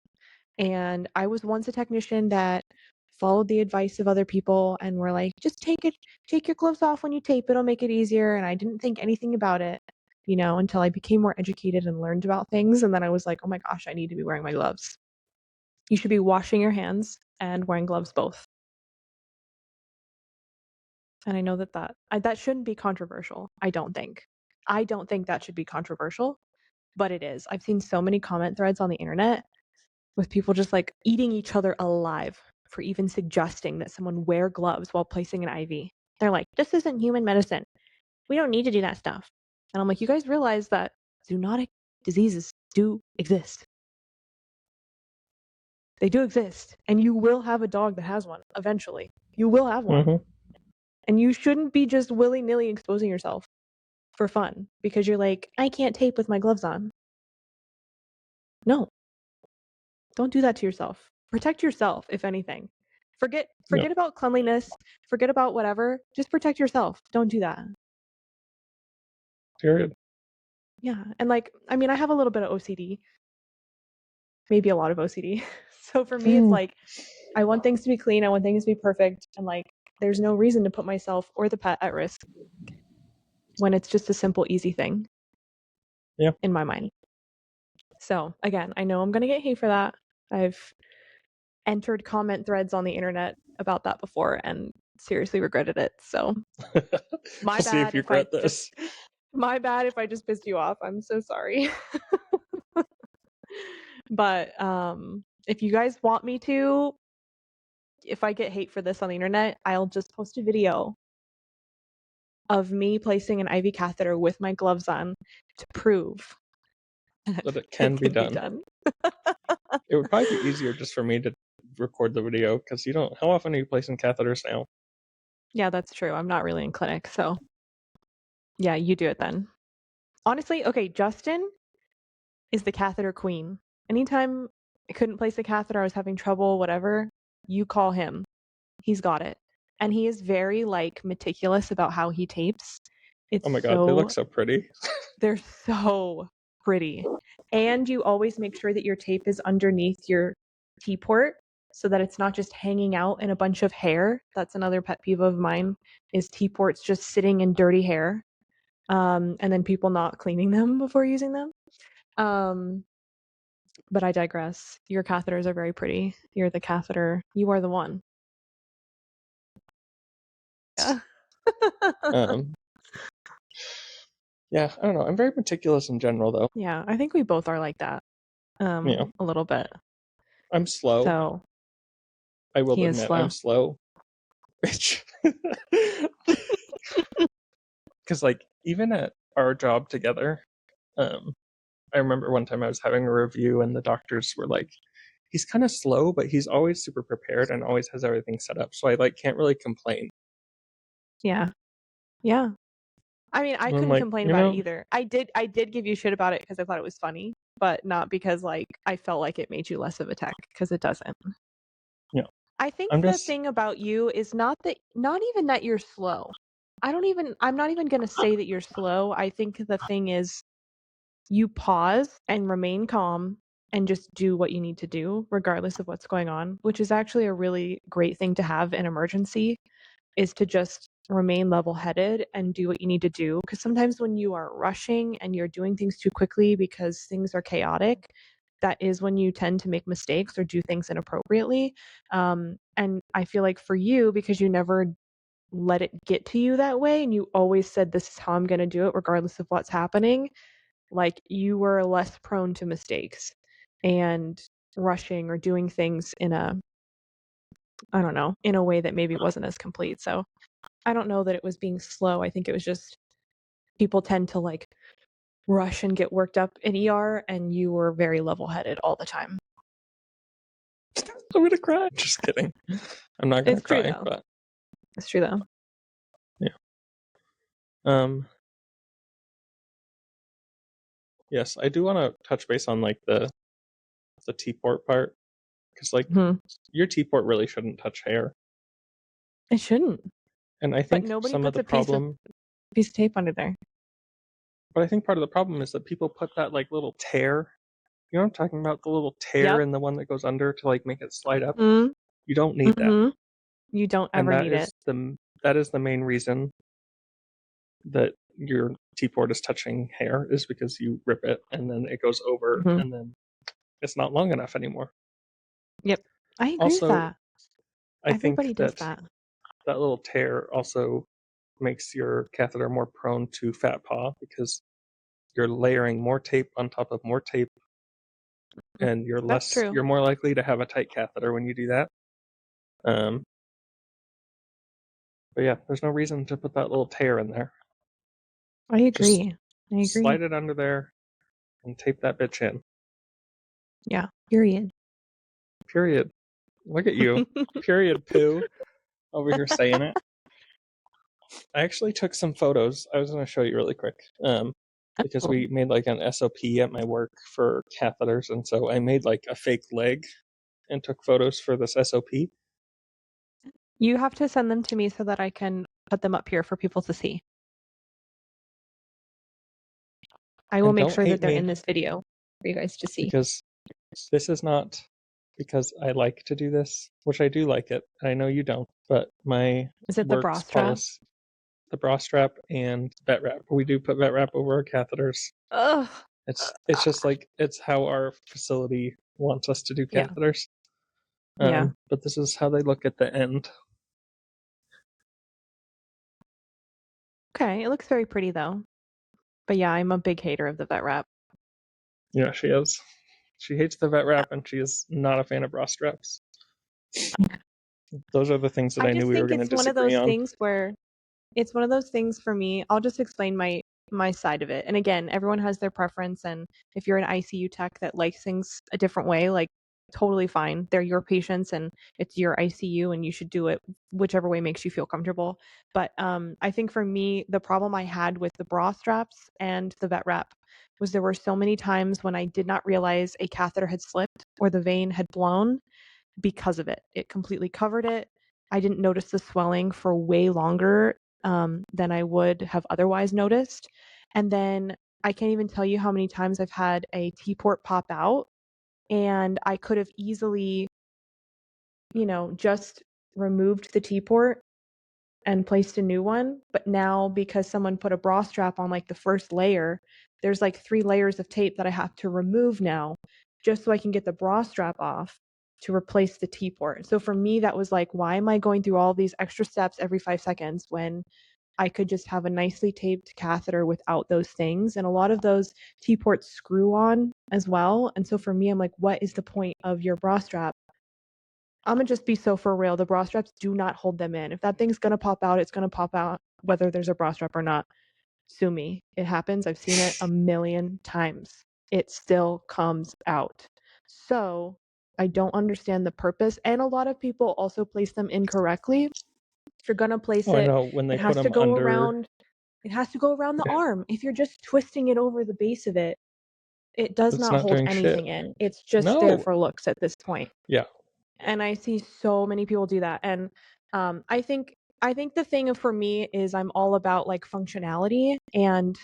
Speaker 1: And I was once a technician that followed the advice of other people and were like, just take your gloves off when you tape, it'll make it easier. And I didn't think anything about it, until I became more educated and learned about things. And then I was like, oh my gosh, I need to be wearing my gloves. You should be washing your hands and wearing gloves both. And I know that shouldn't be controversial. I don't think that should be controversial, but it is. I've seen so many comment threads on the internet with people just like eating each other alive for even suggesting that someone wear gloves while placing an IV. They're like, this isn't human medicine. We don't need to do that stuff. And I'm like, you guys realize that zoonotic diseases do exist. They do exist. And you will have a dog that has one eventually. You will have one.
Speaker 2: Mm-hmm.
Speaker 1: And you shouldn't be just willy-nilly exposing yourself for fun because you're like, I can't tape with my gloves on. No. Don't do that to yourself. Protect yourself, if anything. Forget about cleanliness, forget about whatever. Just protect yourself. Don't do that.
Speaker 2: Period.
Speaker 1: Yeah. And like, I mean, I have a little bit of OCD, maybe a lot of OCD. So for me, it's like, I want things to be clean. I want things to be perfect. And like, there's no reason to put myself or the pet at risk when it's just a simple, easy thing.
Speaker 2: Yeah.
Speaker 1: In my mind. So again, I know I'm going to get hate for that. I've entered comment threads on the internet about that before and seriously regretted it. So
Speaker 2: We'll see if you regret this.
Speaker 1: My bad if I just pissed you off. I'm so sorry. But if you guys want me to, if I get hate for this on the internet, I'll just post a video of me placing an IV catheter with my gloves on to prove
Speaker 2: that it can be done. It would probably be easier just for me to record the video because you don't. How often are you placing catheters now?
Speaker 1: Yeah, that's true. I'm not really in clinic, so yeah, you do it then. Honestly, okay, Justin is the catheter queen. Anytime I couldn't place a catheter, I was having trouble, whatever, you call him. He's got it. And he is very like meticulous about how he tapes.
Speaker 2: Oh my god, they look so pretty.
Speaker 1: They're so pretty. And you always make sure that your tape is underneath your T-port so that it's not just hanging out in a bunch of hair. That's another pet peeve of mine is T-ports just sitting in dirty hair. And then people not cleaning them before using them. But I digress. Your catheters are very pretty. You're the catheter. You are the one. Yeah.
Speaker 2: Yeah, I don't know. I'm very meticulous in general, though.
Speaker 1: Yeah, I think we both are like that. A little bit.
Speaker 2: I'm slow.
Speaker 1: So
Speaker 2: I will admit I'm slow. Bitch. Because like even at our job together, I remember one time I was having a review and the doctors were like, he's kind of slow, but he's always super prepared and always has everything set up. So I like can't really complain.
Speaker 1: Yeah. Yeah. I mean, I couldn't complain about it either. I did give you shit about it because I thought it was funny, but not because like I felt like it made you less of a tech, because it doesn't.
Speaker 2: Yeah.
Speaker 1: I think the thing about you is not even that you're slow. I'm not even gonna say that you're slow. I think the thing is you pause and remain calm and just do what you need to do regardless of what's going on, which is actually a really great thing to have in emergency, is to just remain level-headed and do what you need to do. Because sometimes when you are rushing and you're doing things too quickly because things are chaotic, that is when you tend to make mistakes or do things inappropriately. And I feel like for you, because you never let it get to you that way and you always said, this is how I'm going to do it regardless of what's happening, like you were less prone to mistakes and rushing or doing things in a, I don't know, in a way that maybe wasn't as complete. So I don't know that it was being slow. I think it was just people tend to like rush and get worked up in ER, and you were very level-headed all the time.
Speaker 2: I'm gonna cry. Just kidding. I'm not gonna cry, but
Speaker 1: it's true though.
Speaker 2: Yeah. Yes, I do want to touch base on like the T-port part, because like your T-port really shouldn't touch hair.
Speaker 1: It shouldn't.
Speaker 2: And I think
Speaker 1: nobody
Speaker 2: some of
Speaker 1: puts
Speaker 2: the problem,
Speaker 1: piece of tape under there.
Speaker 2: But I think part of the problem is that people put that like little tear. You know what I'm talking about? The little tear in the one that goes under to like make it slide up.
Speaker 1: Mm-hmm.
Speaker 2: You don't need that.
Speaker 1: You don't ever need it.
Speaker 2: That is the main reason that your T-port is touching hair, is because you rip it and then it goes over and then it's not long enough anymore.
Speaker 1: Yep. I agree with that. Everybody does that.
Speaker 2: That little tear also makes your catheter more prone to fat paw, because you're layering more tape on top of more tape, and you're more likely to have a tight catheter when you do that. But yeah, there's no reason to put that little tear in there.
Speaker 1: I agree.
Speaker 2: Slide it under there and tape that bitch in.
Speaker 1: Yeah. Period.
Speaker 2: Look at you. Period poo. Over here saying it. I actually took some photos. I was going to show you really quick. Because we made like an SOP at my work for catheters, and so I made like a fake leg and took photos for this SOP.
Speaker 1: You have to send them to me so that I can put them up here for people to see. I will make sure that they're in this video for you guys to see.
Speaker 2: Because this is not because I like to do this, which I do like it. I know you don't, but my
Speaker 1: is it the bra strap?
Speaker 2: The bra strap and vet wrap. We do put vet wrap over our catheters.
Speaker 1: Ugh.
Speaker 2: It's just like, it's how our facility wants us to do catheters. But this is how they look at the end.
Speaker 1: Okay, it looks very pretty though. But yeah, I'm a big hater of the vet wrap.
Speaker 2: Yeah, she is. She hates the vet wrap, and she is not a fan of bra straps. Those are the things that I knew we were going to disagree on.
Speaker 1: It's one of those things for me. I'll just explain my side of it. And again, everyone has their preference, and if you're an ICU tech that likes things a different way, like totally fine. They're your patients and it's your ICU, and you should do it whichever way makes you feel comfortable. But I think for me, the problem I had with the bra straps and the vet wrap was there were so many times when I did not realize a catheter had slipped or the vein had blown because of it. It completely covered it. I didn't notice the swelling for way longer than I would have otherwise noticed. And then I can't even tell you how many times I've had a T-port pop out, and I could have easily, just removed the T-port and placed a new one. But now, because someone put a bra strap on like the first layer, there's like 3 layers of tape that I have to remove now just so I can get the bra strap off to replace the T-port. So for me, that was like, why am I going through all these extra steps every 5 seconds when I could just have a nicely taped catheter without those things? And a lot of those T-ports screw on as well. And so for me, I'm like, what is the point of your bra strap? I'm gonna just be so for real. The bra straps do not hold them in. If that thing's gonna pop out, it's gonna pop out whether there's a bra strap or not. Sue me. It happens. I've seen it a million times. It still comes out. So I don't understand the purpose. And a lot of people also place them incorrectly. If you're gonna place
Speaker 2: I know, when they
Speaker 1: it has
Speaker 2: put
Speaker 1: to
Speaker 2: them
Speaker 1: go
Speaker 2: under...
Speaker 1: around. It has to go around the arm. If you're just twisting it over the base of it, it does not hold anything in. It's just there for looks at this point.
Speaker 2: Yeah.
Speaker 1: And I see so many people do that. And I think the thing for me is I'm all about like functionality and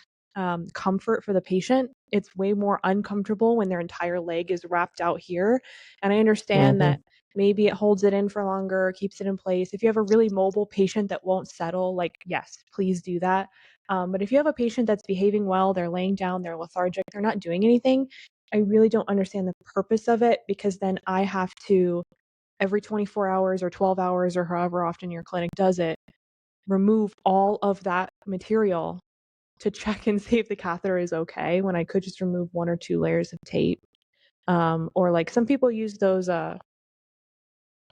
Speaker 1: comfort for the patient. It's way more uncomfortable when their entire leg is wrapped out here. And I understand that maybe it holds it in for longer, keeps it in place. If you have a really mobile patient that won't settle, like, yes, please do that. But if you have a patient that's behaving well, they're laying down, they're lethargic, they're not doing anything, I really don't understand the purpose of it, because then I have to, every 24 hours or 12 hours or however often your clinic does it, remove all of that material to check and see if the catheter is okay, when I could just remove 1 or 2 layers of tape. Or like some people use those,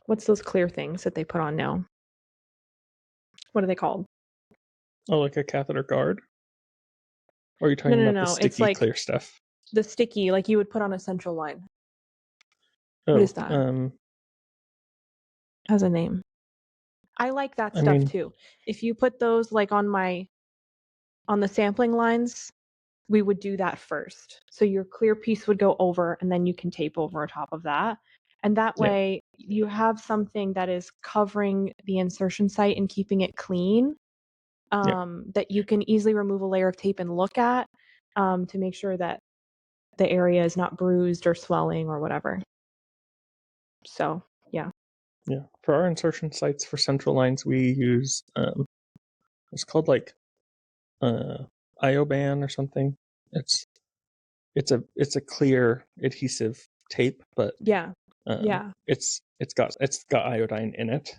Speaker 1: what's those clear things that they put on now? What are they called?
Speaker 2: Oh, like a catheter guard? Or are you talking about the
Speaker 1: No. It's
Speaker 2: sticky
Speaker 1: like
Speaker 2: clear stuff?
Speaker 1: the sticky, like you would put on a central line. What
Speaker 2: Oh,
Speaker 1: is that? Has a name. I like that
Speaker 2: I
Speaker 1: stuff
Speaker 2: mean,
Speaker 1: too. If you put those like on the sampling lines, we would do that first. So your clear piece would go over, and then you can tape over top of that. And that
Speaker 2: yeah,
Speaker 1: way you have something that is covering the insertion site and keeping it clean,
Speaker 2: yeah,
Speaker 1: that you can easily remove a layer of tape and look at, to make sure that the area is not bruised or swelling or whatever. So, yeah.
Speaker 2: yeah. For our insertion sites for central lines, we use it's called like Ioban or something. It's it's a clear adhesive tape, but
Speaker 1: Yeah. Yeah.
Speaker 2: it's got iodine in it.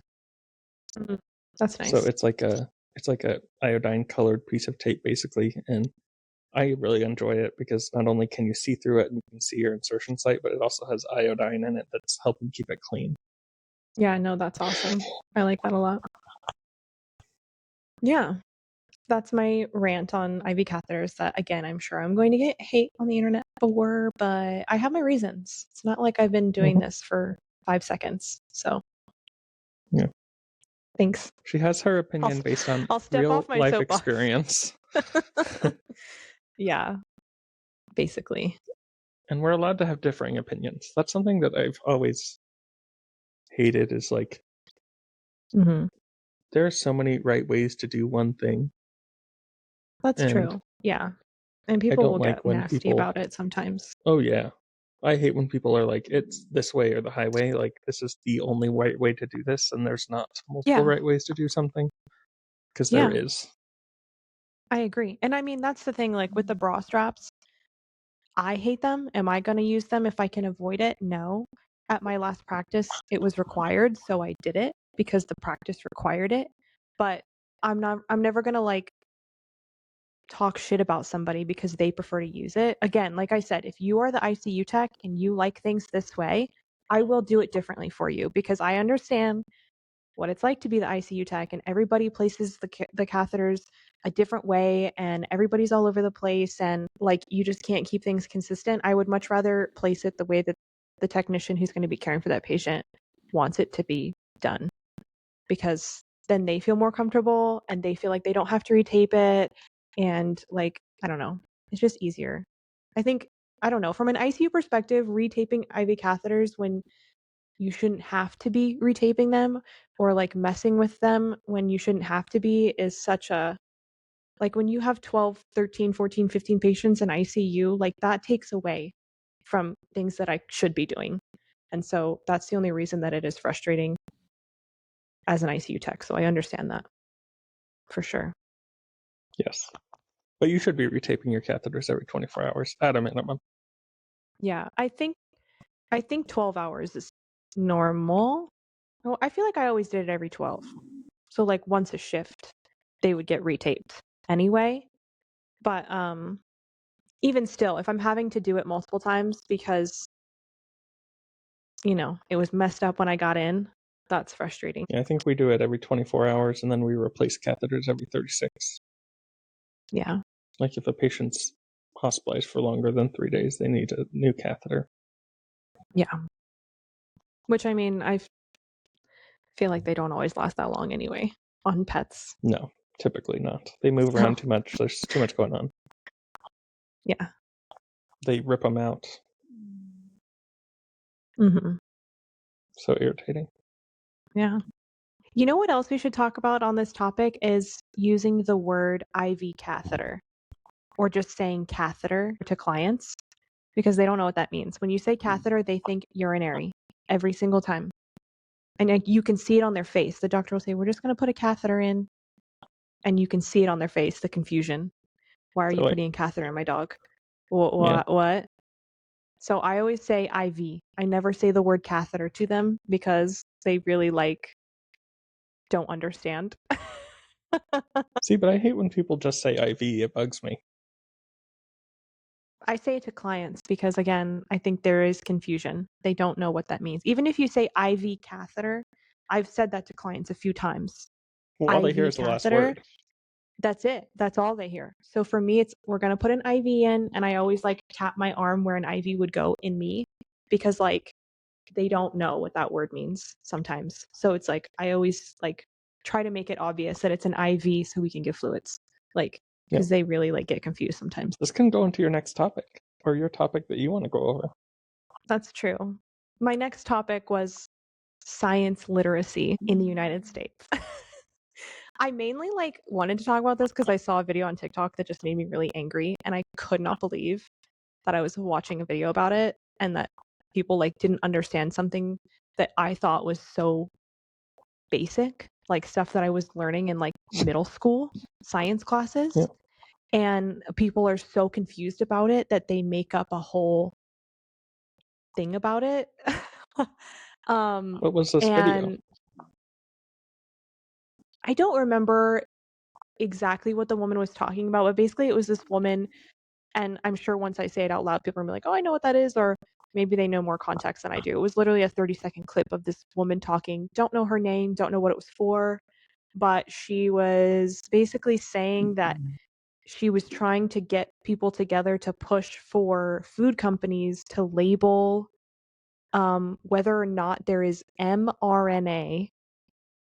Speaker 1: Mhm. That's
Speaker 2: So
Speaker 1: nice.
Speaker 2: it's like a iodine colored piece of tape basically, and I really enjoy it because not only can you see through it and you can see your insertion site, but it also has iodine in it that's helping keep it clean.
Speaker 1: Yeah, no, that's awesome. I like that a lot. Yeah. That's my rant on IV catheters that, again, I'm sure I'm going to get hate on the internet for, but I have my reasons. It's not like I've been doing
Speaker 2: Mm-hmm.
Speaker 1: this for 5 seconds. So,
Speaker 2: Yeah,
Speaker 1: thanks.
Speaker 2: she has her
Speaker 1: I'll
Speaker 2: opinion based on
Speaker 1: I'll step
Speaker 2: real
Speaker 1: off my
Speaker 2: life
Speaker 1: soapbox.
Speaker 2: experience,
Speaker 1: Yeah, basically.
Speaker 2: and we're allowed to have differing opinions. That's something that I've always hated. Is like
Speaker 1: Mhm.
Speaker 2: there are so many right ways to do one thing,
Speaker 1: That's
Speaker 2: and
Speaker 1: true. Yeah. And
Speaker 2: I
Speaker 1: people
Speaker 2: don't
Speaker 1: will
Speaker 2: like
Speaker 1: get
Speaker 2: when
Speaker 1: nasty
Speaker 2: people.
Speaker 1: about it sometimes.
Speaker 2: Oh yeah, I hate when people are like, it's this way or the highway. Like this is the only right way to do this, and there's not multiple
Speaker 1: Yeah.
Speaker 2: right ways to do something, because there
Speaker 1: Yeah,
Speaker 2: is.
Speaker 1: I agree. And I mean, that's the thing, like with the bra straps, I hate them. Am I going to use them if I can avoid it? No. At my last practice, it was required, so I did it because the practice required it. But I'm never going to like talk shit about somebody because they prefer to use it. Again, like I said, if you are the ICU tech and you like things this way, I will do it differently for you, because I understand what it's like to be the ICU tech, and everybody places the catheters a different way, and everybody's all over the place, and like you just can't keep things consistent. I would much rather place it the way that the technician who's going to be caring for that patient wants it to be done, because then they feel more comfortable and they feel like they don't have to retape it, and like I don't know, it's just easier. I think, I don't know, from an ICU perspective, retaping IV catheters when you shouldn't have to be retaping them, or like messing with them when you shouldn't have to be, is such a, like when you have 12, 13, 14, 15 patients in ICU, like that takes away from things that I should be doing. And so that's the only reason that it is frustrating as an ICU tech. So I understand that for sure.
Speaker 2: Yes, but you should be retaping your catheters every 24 hours at a minimum.
Speaker 1: Yeah, I think 12 hours is normal. Oh, I feel like I always did it every 12. So like once a shift, they would get retaped anyway. But even still, if I'm having to do it multiple times because, it was messed up when I got in, that's frustrating.
Speaker 2: Yeah, I think we do it every 24 hours, and then we replace catheters every 36.
Speaker 1: Yeah.
Speaker 2: Like if a patient's hospitalized for longer than 3 days, they need a new catheter.
Speaker 1: Yeah. Which, I mean, I feel like they don't always last that long anyway on pets.
Speaker 2: No, typically not. They move
Speaker 1: So,
Speaker 2: around too much. There's too much going on.
Speaker 1: yeah.
Speaker 2: They rip them out.
Speaker 1: Hmm.
Speaker 2: So irritating.
Speaker 1: Yeah. You know what else we should talk about on this topic is using the word IV catheter, or just saying catheter to clients, because they don't know what that means. When you say catheter, they think urinary every single time. And like, you can see it on their face. The doctor will say, "We're just going to put a catheter in." And you can see it on their face, the confusion. "Why are
Speaker 2: They're
Speaker 1: you
Speaker 2: like,
Speaker 1: putting a catheter in my dog?" What?
Speaker 2: yeah,
Speaker 1: What? So I always say IV. I never say the word catheter to them because they really don't understand.
Speaker 2: See, but I hate when people just say IV. It bugs me.
Speaker 1: I say it to clients because, again, I think there is confusion. They don't know what that means. Even if you say IV catheter, I've said that to clients a few times.
Speaker 2: Well, all they hear
Speaker 1: IV
Speaker 2: is the last
Speaker 1: catheter,
Speaker 2: word.
Speaker 1: that's it. That's all they hear. So for me, it's we're gonna put an IV in, and I always tap my arm where an IV would go in me because they don't know what that word means sometimes. So it's I always try to make it obvious that it's an IV so we can give fluids. Because they really get confused sometimes.
Speaker 2: This can go into your next topic or your topic that you want to go over.
Speaker 1: That's true. My next topic was science literacy in the United States. I mainly wanted to talk about this because I saw a video on TikTok that just made me really angry, and I could not believe that I was watching a video about it and that people didn't understand something that I thought was so basic, stuff that I was learning in middle school science classes.
Speaker 2: Yeah.
Speaker 1: And people are so confused about it that they make up a whole thing about it.
Speaker 2: What was this video?
Speaker 1: And I don't remember exactly what the woman was talking about, but basically it was this woman, and I'm sure once I say it out loud, people are gonna be like, oh, I know what that is, or maybe they know more context than I do. It was literally a 30-second clip of this woman talking. Don't know her name, don't know what it was for, but she was basically saying that she was trying to get people together to push for food companies to label whether or not there is mRNA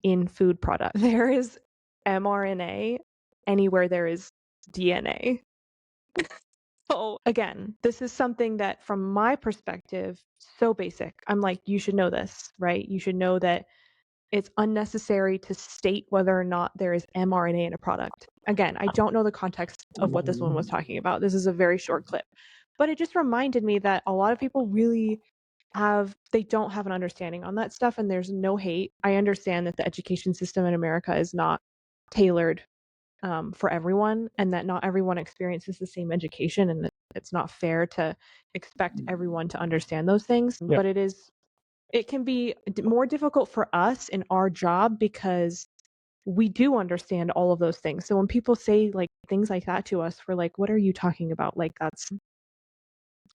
Speaker 1: in food products. There is mRNA anywhere there is DNA. So again, this is something that from my perspective, so basic. I'm like, you should know this, right? You should know that it's unnecessary to state whether or not there is mRNA in a product. Again, I don't know the context of what this one was talking about. This is a very short clip. But it just reminded me that a lot of people really they don't have an understanding on that stuff, and there's no hate. I understand that the education system in America is not tailored for everyone, and that not everyone experiences the same education, and that it's not fair to expect everyone to understand those things.
Speaker 2: Yeah.
Speaker 1: But it can be more difficult for us in our job because we do understand all of those things. So when people say things like that to us, we're like, what are you talking about?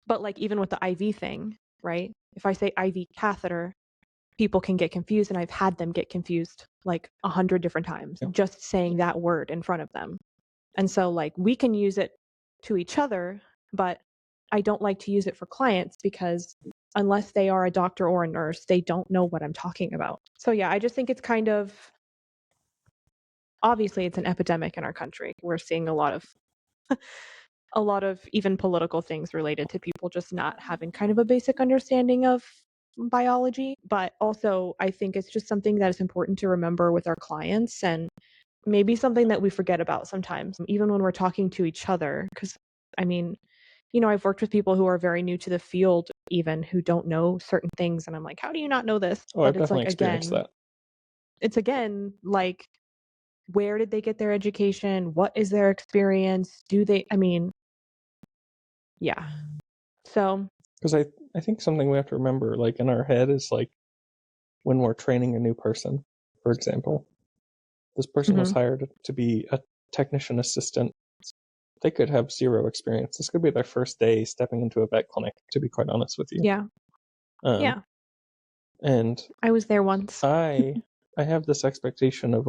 Speaker 1: But even with the IV thing, right? If I say IV catheter, people can get confused, and I've had them get confused 100 different times just saying that word in front of them. And so we can use it to each other, but I don't like to use it for clients because unless they are a doctor or a nurse, they don't know what I'm talking about. So yeah, I just think it's kind of, obviously it's an epidemic in our country. We're seeing a lot of even political things related to people just not having kind of a basic understanding of biology. But also I think it's just something that is important to remember with our clients, and maybe something that we forget about sometimes, even when we're talking to each other. Because I mean, I've worked with people who are very new to the field, even who don't know certain things, and I'm like, how do you not know this?
Speaker 2: Oh,
Speaker 1: But
Speaker 2: I've definitely experienced that.
Speaker 1: It's again where did they get their education? What is their experience? Yeah. So
Speaker 2: because I think something we have to remember in our head is when we're training a new person, for example, this person was hired to be a technician assistant. They could have zero experience. This could be their first day stepping into a vet clinic, to be quite honest with you.
Speaker 1: yeah.
Speaker 2: Yeah. And
Speaker 1: I was there once.
Speaker 2: I have this expectation of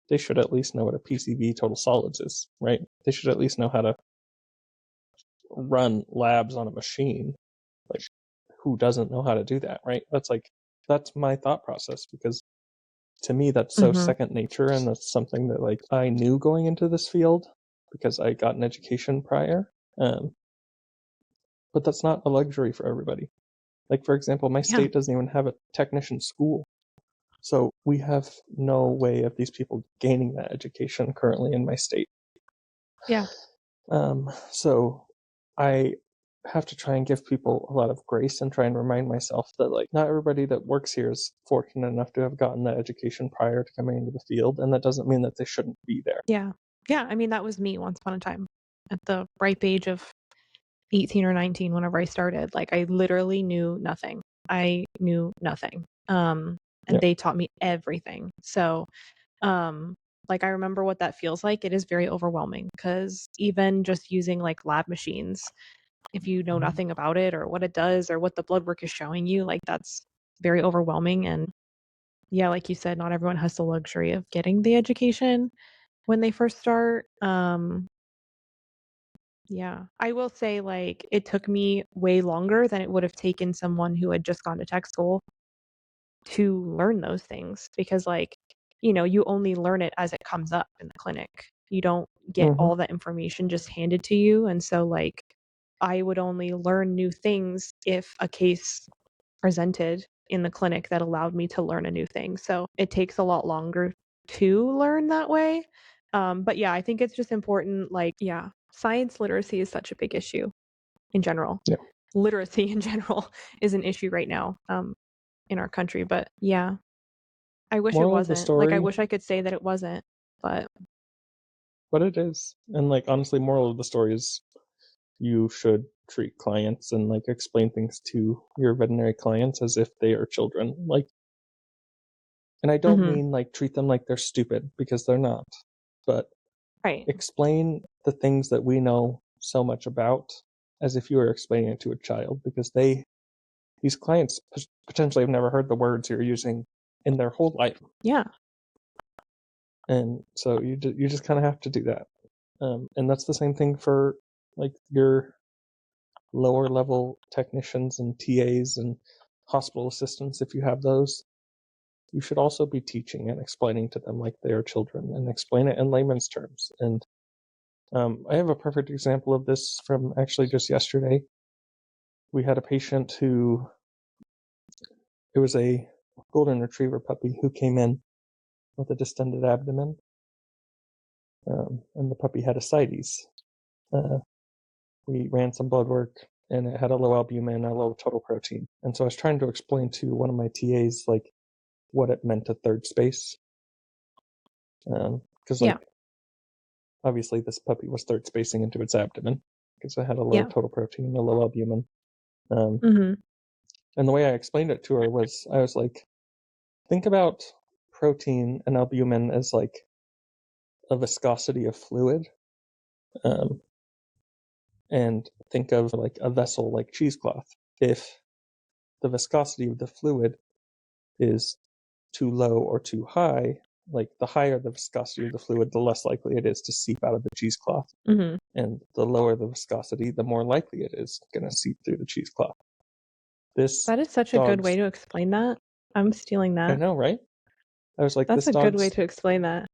Speaker 2: they should at least know what a PCV total solids is, right? They should at least know how to run labs on a machine. Who doesn't know how to do that, right? That's my thought process, because to me that's so second nature, and that's something that I knew going into this field because I got an education prior. But that's not a luxury for everybody. For example, my state doesn't even have a technician school. So we have no way of these people gaining that education currently in my state.
Speaker 1: Yeah.
Speaker 2: So I have to try and give people a lot of grace and try and remind myself that not everybody that works here is fortunate enough to have gotten that education prior to coming into the field, and that doesn't mean that they shouldn't be there.
Speaker 1: Yeah. I mean, that was me once upon a time at the ripe age of 18 or 19 whenever I started. Like, I literally knew nothing. I knew nothing. And they taught me everything. So, like, I remember what that feels like. It is very overwhelming because even just using like lab machines, if you know nothing about it or what it does or what the blood work is showing you, like, that's very overwhelming. And yeah, like you said, not everyone has the luxury of getting the education when they first start. Yeah, I will say, like, it took me way longer than it would have taken someone who had just gone to tech school to learn those things because, like, you only learn it as it comes up in the clinic. You don't get
Speaker 2: Mm-hmm.
Speaker 1: all that information just handed to you. And so, like, I would only learn new things if a case presented in the clinic that allowed me to learn a new thing. So it takes a lot longer to learn that way. But yeah, I think it's just important. Like, yeah, science literacy is such a big issue in general.
Speaker 2: Yeah.
Speaker 1: Literacy in general is an issue right now in our country. But yeah, I wish it
Speaker 2: Moral of the
Speaker 1: wasn't. Like, I
Speaker 2: story,
Speaker 1: wish I could say that it wasn't. But
Speaker 2: but it is. And like honestly, moral of the story is you should treat clients and like explain things to your veterinary clients as if they are children. Like, and I don't mean like treat them like they're stupid because they're not, but
Speaker 1: right.
Speaker 2: explain the things that we know so much about as if you were explaining it to a child because these clients potentially have never heard the words you're using in their whole life.
Speaker 1: Yeah.
Speaker 2: And so you just kind of have to do that. And that's the same thing for like your lower level technicians and TAs and hospital assistants. If you have those, you should also be teaching and explaining to them like they are children and explain it in layman's terms. And I have a perfect example of this from actually just yesterday. We had a patient who, it was a golden retriever puppy who came in with a distended abdomen, and the puppy had ascites. We ran some blood work, and it had a low albumin, a low total protein. And so I was trying to explain to one of my TAs like what it meant to third space, because like obviously this puppy was third spacing into its abdomen because it had a low total protein, a low albumin. And the way I explained it to her was I was like, think about protein and albumin as like a viscosity of fluid, and think of like a vessel like cheesecloth. If the viscosity of the fluid is too low or too high, like the higher the viscosity of the fluid, the less likely it is to seep out of the cheesecloth. And the lower the viscosity, the more likely it is going to seep through the cheesecloth.
Speaker 1: That is such a good way to explain that. I'm stealing that.
Speaker 2: I know, right? I was like,
Speaker 1: that's a good way to explain that.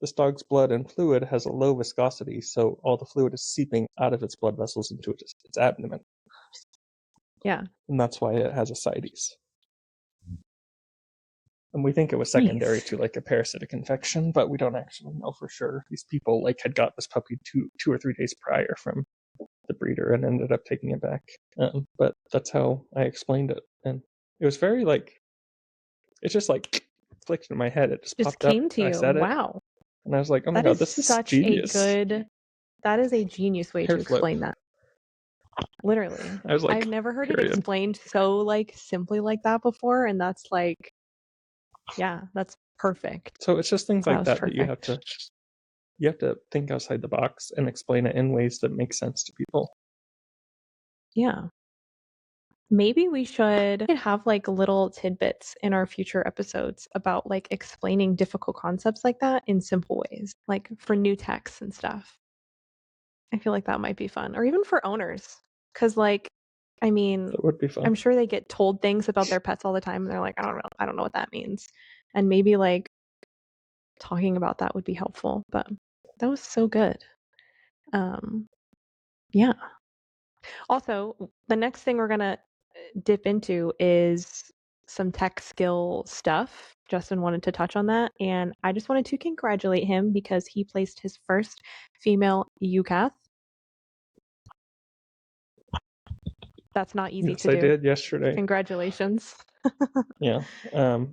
Speaker 2: This dog's blood and fluid has a low viscosity, so all the fluid is seeping out of its blood vessels into its abdomen.
Speaker 1: Yeah.
Speaker 2: And that's why it has ascites. And we think it was secondary to like a parasitic infection, but we don't actually know for sure. These people like had got this puppy two or 3 days prior from the breeder and ended up taking it back. But that's how I explained it. And it was very like, it just like clicked in my head. It just popped
Speaker 1: came
Speaker 2: up.
Speaker 1: to you.
Speaker 2: I said
Speaker 1: wow.
Speaker 2: It. And I was like, oh my God, this is
Speaker 1: such
Speaker 2: genius.
Speaker 1: That is a genius way to explain that. Literally.
Speaker 2: I was like,
Speaker 1: I've never heard it explained so like simply like that before. And that's like, yeah, that's perfect.
Speaker 2: So it's just things like that that you have to think outside the box and explain it in ways that make sense to people.
Speaker 1: Yeah. Maybe we should have like little tidbits in our future episodes about like explaining difficult concepts like that in simple ways, like for new techs and stuff. I feel like that might be fun, or even for owners. Because like, I mean,
Speaker 2: that would be fun.
Speaker 1: I'm sure they get told things about their pets all the time and they're like, I don't know what that means. And maybe like talking about that would be helpful. But that was so good. Yeah. Also, the next thing we're gonna dip into is some tech skill stuff. Justin wanted to touch on that, and I just wanted to congratulate him because he placed his first female UCAth. That's not easy to do.
Speaker 2: I did yesterday.
Speaker 1: Congratulations.
Speaker 2: Yeah. I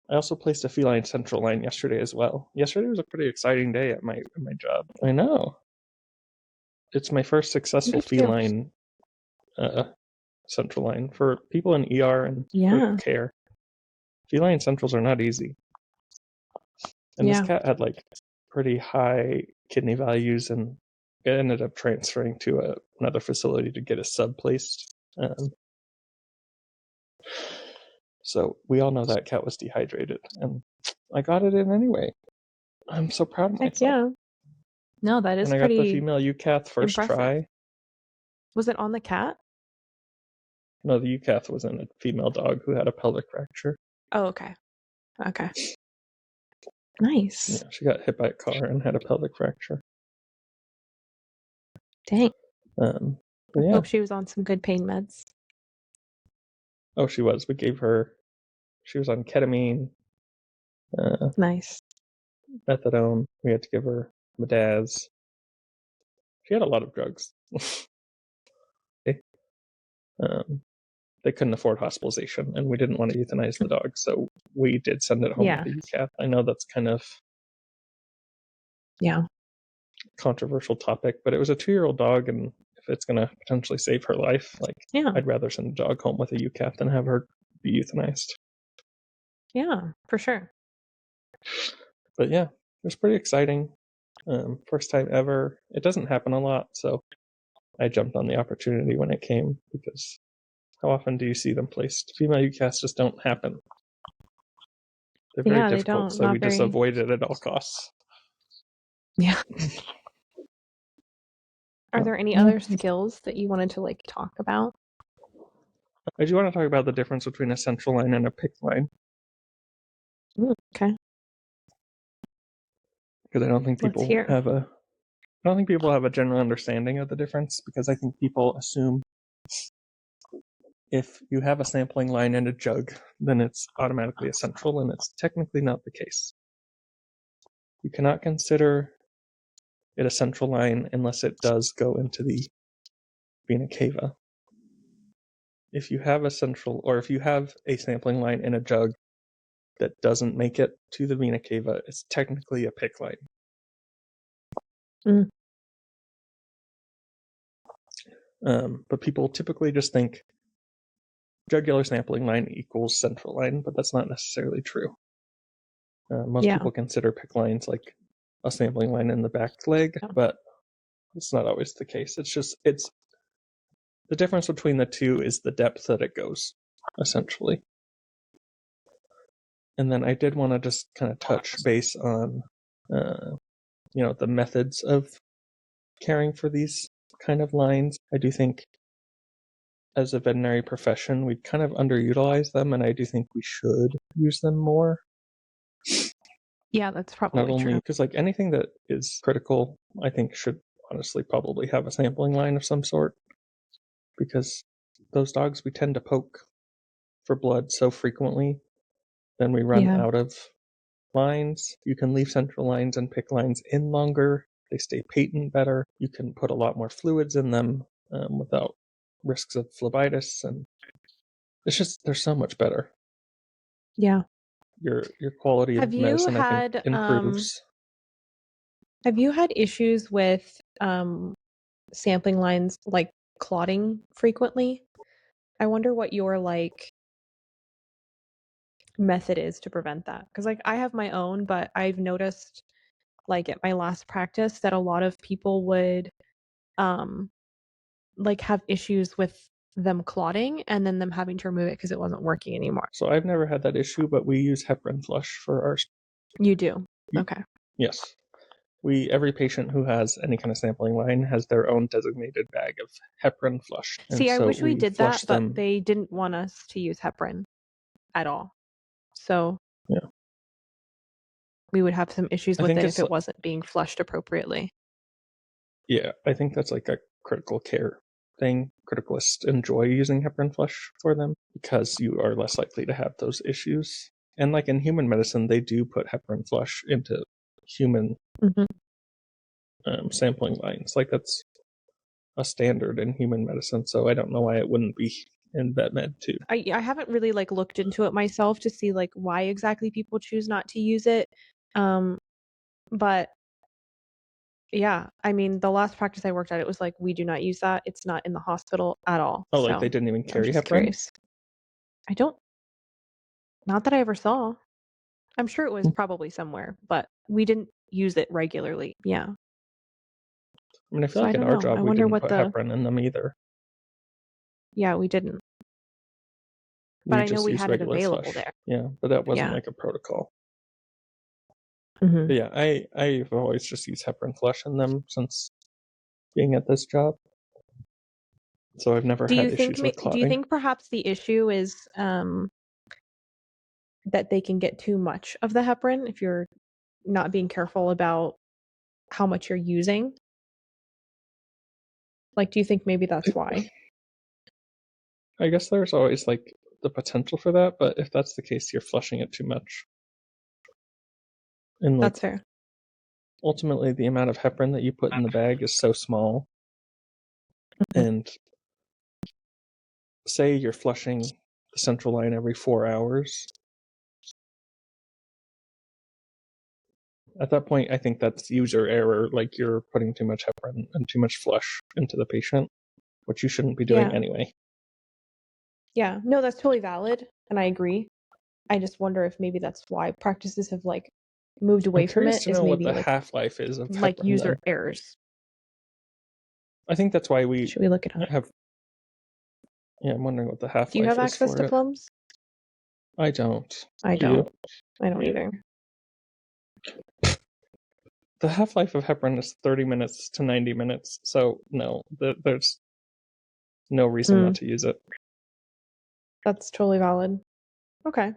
Speaker 2: also placed a feline central line yesterday as well. Yesterday was a pretty exciting day at my job. I know. it's my first successful
Speaker 1: Good for you.
Speaker 2: feline central line. For people in ER and critical care, feline centrals are not easy. And this cat had like pretty high kidney values, and it ended up transferring to another facility to get a sub placed. So we all know that cat was dehydrated, and I got it in anyway. I'm so proud of myself.
Speaker 1: Yeah. No, that is
Speaker 2: and I
Speaker 1: pretty
Speaker 2: got the female UCath first
Speaker 1: impressive.
Speaker 2: try.
Speaker 1: Was it on the cat?
Speaker 2: No, the UCath was in a female dog who had a pelvic fracture.
Speaker 1: Oh, okay. Okay. Nice.
Speaker 2: Yeah, she got hit by a car and had a pelvic fracture.
Speaker 1: Dang.
Speaker 2: I
Speaker 1: hope she was on some good pain meds.
Speaker 2: Oh, she was. She was on ketamine.
Speaker 1: Nice.
Speaker 2: Methadone. We had to give her Medaz. She had a lot of drugs. They couldn't afford hospitalization, and we didn't want to euthanize the dog, so we did send it home with the UCath. I know that's kind of controversial topic, but it was a 2-year-old dog, and if it's going to potentially save her life, I'd rather send the dog home with a UCath than have her be euthanized.
Speaker 1: Yeah, for sure.
Speaker 2: But yeah, it was pretty exciting. First time ever. It doesn't happen a lot, so I jumped on the opportunity when it came, because how often do you see them placed? Female UCaths just don't happen. They're very difficult, so we just avoid it at all costs.
Speaker 1: Yeah. Are there any other skills that you wanted to talk about?
Speaker 2: I do want to talk about the difference between a central line and a PICC line.
Speaker 1: Okay.
Speaker 2: Because I don't think people have a general understanding of the difference, because I think people assume if you have a sampling line and a jug, then it's automatically a central, and it's technically not the case. You cannot consider it a central line unless it does go into the vena cava. If you have a sampling line in a jug that doesn't make it to the vena cava, it's technically a PICC line. But people typically just think jugular sampling line equals central line, but that's not necessarily true. Most people consider PICC lines like a sampling line in the back leg, but it's not always the case. It's the difference between the two is the depth that it goes, essentially. And then I did want to just kind of touch base on, the methods of caring for these kind of lines. I do think as a veterinary profession, we kind of underutilize them, and I do think we should use them more.
Speaker 1: Yeah, that's probably
Speaker 2: Not only because anything that is critical, I think should honestly probably have a sampling line of some sort, because those dogs, we tend to poke for blood so frequently, then we run out of lines. You can leave central lines and PICC lines in longer. They stay patent better. You can put a lot more fluids in them without risks of phlebitis, and it's just, they're so much better.
Speaker 1: Yeah.
Speaker 2: Your quality of medicine, I think, improves.
Speaker 1: Have you had issues with sampling lines clotting frequently? I wonder what your method is to prevent that, because I have my own, but I've noticed at my last practice that a lot of people would have issues with them clotting and then them having to remove it because it wasn't working anymore.
Speaker 2: So I've never had that issue, but we use heparin flush for our...
Speaker 1: You do? Okay.
Speaker 2: Yes. Every patient who has any kind of sampling line has their own designated bag of heparin flush.
Speaker 1: See, I wish we did that, but they didn't want us to use heparin at all. So we would have some issues with it if it wasn't being flushed appropriately.
Speaker 2: Yeah, I think that's a critical care thing. Criticalists enjoy using heparin flush for them because you are less likely to have those issues. And in human medicine, they do put heparin flush into human sampling lines. That's a standard in human medicine, so I don't know why it wouldn't be in vetmed too.
Speaker 1: I haven't really looked into it myself to see why exactly people choose not to use it, but Yeah, I mean, the last practice I worked at, it was like, we do not use that. It's not in the hospital at all.
Speaker 2: Oh, like they
Speaker 1: So
Speaker 2: didn't even
Speaker 1: I was
Speaker 2: carry
Speaker 1: just
Speaker 2: heparin?
Speaker 1: curious. I don't, not that I ever saw. I'm sure it was probably somewhere, but we didn't use it regularly. Yeah.
Speaker 2: I mean, I feel
Speaker 1: So
Speaker 2: like
Speaker 1: I
Speaker 2: in
Speaker 1: don't
Speaker 2: our
Speaker 1: know.
Speaker 2: job
Speaker 1: I
Speaker 2: we
Speaker 1: wonder
Speaker 2: didn't
Speaker 1: what
Speaker 2: put
Speaker 1: the,
Speaker 2: heparin in them either.
Speaker 1: yeah, we didn't. But
Speaker 2: We
Speaker 1: I know
Speaker 2: just
Speaker 1: we
Speaker 2: used
Speaker 1: had it
Speaker 2: regular
Speaker 1: available
Speaker 2: flush.
Speaker 1: there.
Speaker 2: Yeah, but that wasn't
Speaker 1: Yeah.
Speaker 2: like a protocol.
Speaker 1: Hmm.
Speaker 2: But yeah, I've always just used heparin flush in them since being at this job. So I've never had issues with
Speaker 1: Do you
Speaker 2: clotting.
Speaker 1: think perhaps the issue is that they can get too much of the heparin if you're not being careful about how much you're using? Like, do you think maybe that's why?
Speaker 2: I guess there's always like the potential for that, but if that's the case, you're flushing it too much. And like
Speaker 1: That's fair.
Speaker 2: ultimately the amount of heparin that you put in the bag is so small. And say you're flushing the central line every 4 hours. At that point, I think that's user error. Like you're putting too much heparin and too much flush into the patient, which you shouldn't be doing
Speaker 1: Yeah.
Speaker 2: anyway.
Speaker 1: Yeah. No, that's totally valid. And I agree. I just wonder if maybe that's why practices have like moved
Speaker 2: I'm
Speaker 1: away from
Speaker 2: curious
Speaker 1: it,
Speaker 2: to
Speaker 1: is
Speaker 2: know what
Speaker 1: maybe
Speaker 2: the half-life is of
Speaker 1: like
Speaker 2: heparin
Speaker 1: user
Speaker 2: then.
Speaker 1: errors.
Speaker 2: I think that's why we
Speaker 1: Should we look it up?
Speaker 2: have. Yeah, I'm wondering what the
Speaker 1: Do you have
Speaker 2: half-life is
Speaker 1: access
Speaker 2: for
Speaker 1: to
Speaker 2: it.
Speaker 1: Plums?
Speaker 2: I don't.
Speaker 1: I
Speaker 2: Do you?
Speaker 1: don't. I don't either.
Speaker 2: The half-life of heparin is 30 minutes to 90 minutes, so no, there's no reason not to use it.
Speaker 1: That's totally valid. Okay.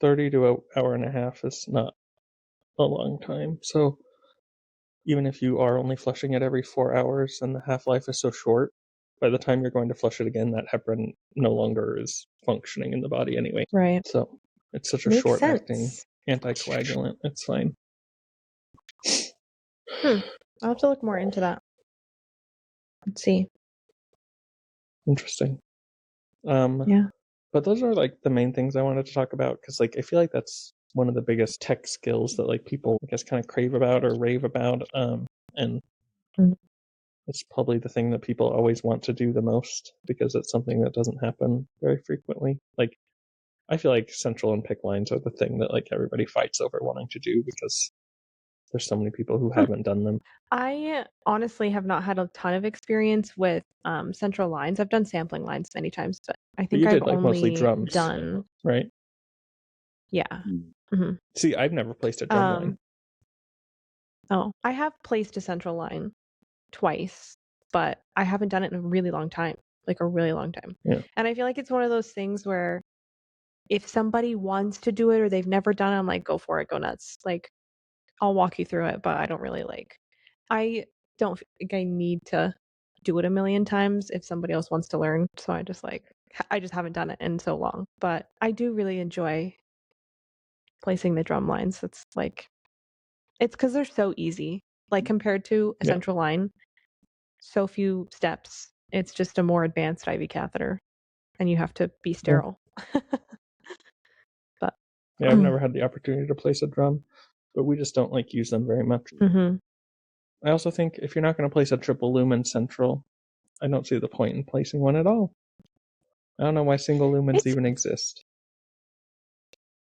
Speaker 2: 30 to an hour and a half is not a long time, so even if you are only flushing it every 4 hours and the half-life is so short, by the time you're going to flush it again, that heparin no longer is functioning in the body anyway.
Speaker 1: Right.
Speaker 2: So it's such a
Speaker 1: Makes
Speaker 2: short-acting
Speaker 1: sense.
Speaker 2: anticoagulant, it's fine.
Speaker 1: I'll have to look more into that. Let's see.
Speaker 2: Interesting.
Speaker 1: Yeah.
Speaker 2: But those are like the main things I wanted to talk about because like I feel like that's one of the biggest tech skills that like people I guess kind of crave about or rave about. And
Speaker 1: Mhm.
Speaker 2: it's probably the thing that people always want to do the most because it's something that doesn't happen very frequently. Like I feel like central and PICC lines are the thing that like everybody fights over wanting to do because there's so many people who haven't done them.
Speaker 1: I honestly have not had a ton of experience with central lines. I've done sampling lines many times, but I
Speaker 2: But
Speaker 1: think
Speaker 2: you
Speaker 1: I've
Speaker 2: did like mostly
Speaker 1: only
Speaker 2: drums,
Speaker 1: done,
Speaker 2: right?
Speaker 1: yeah. Hmm.
Speaker 2: See, I've never placed a drum line.
Speaker 1: Oh, I have placed a central line twice, but I haven't done it in a really long time, like a really long time.
Speaker 2: Yeah.
Speaker 1: And I feel like it's one of those things where if somebody wants to do it or they've never done it, I'm like, go for it, go nuts. Like, I'll walk you through it, but I don't really I don't think I need to do it a million times if somebody else wants to learn. So I just haven't done it in so long. But I do really enjoy placing the drum lines. It's because they're so easy. Like compared to a central line, so few steps. It's just a more advanced IV catheter, and you have to be sterile. But
Speaker 2: yeah, I've never had the opportunity to place a drum, but we just don't like use them very much.
Speaker 1: Mm-hmm.
Speaker 2: I also think if you're not going to place a triple lumen central, I don't see the point in placing one at all. I don't know why single lumens even exist.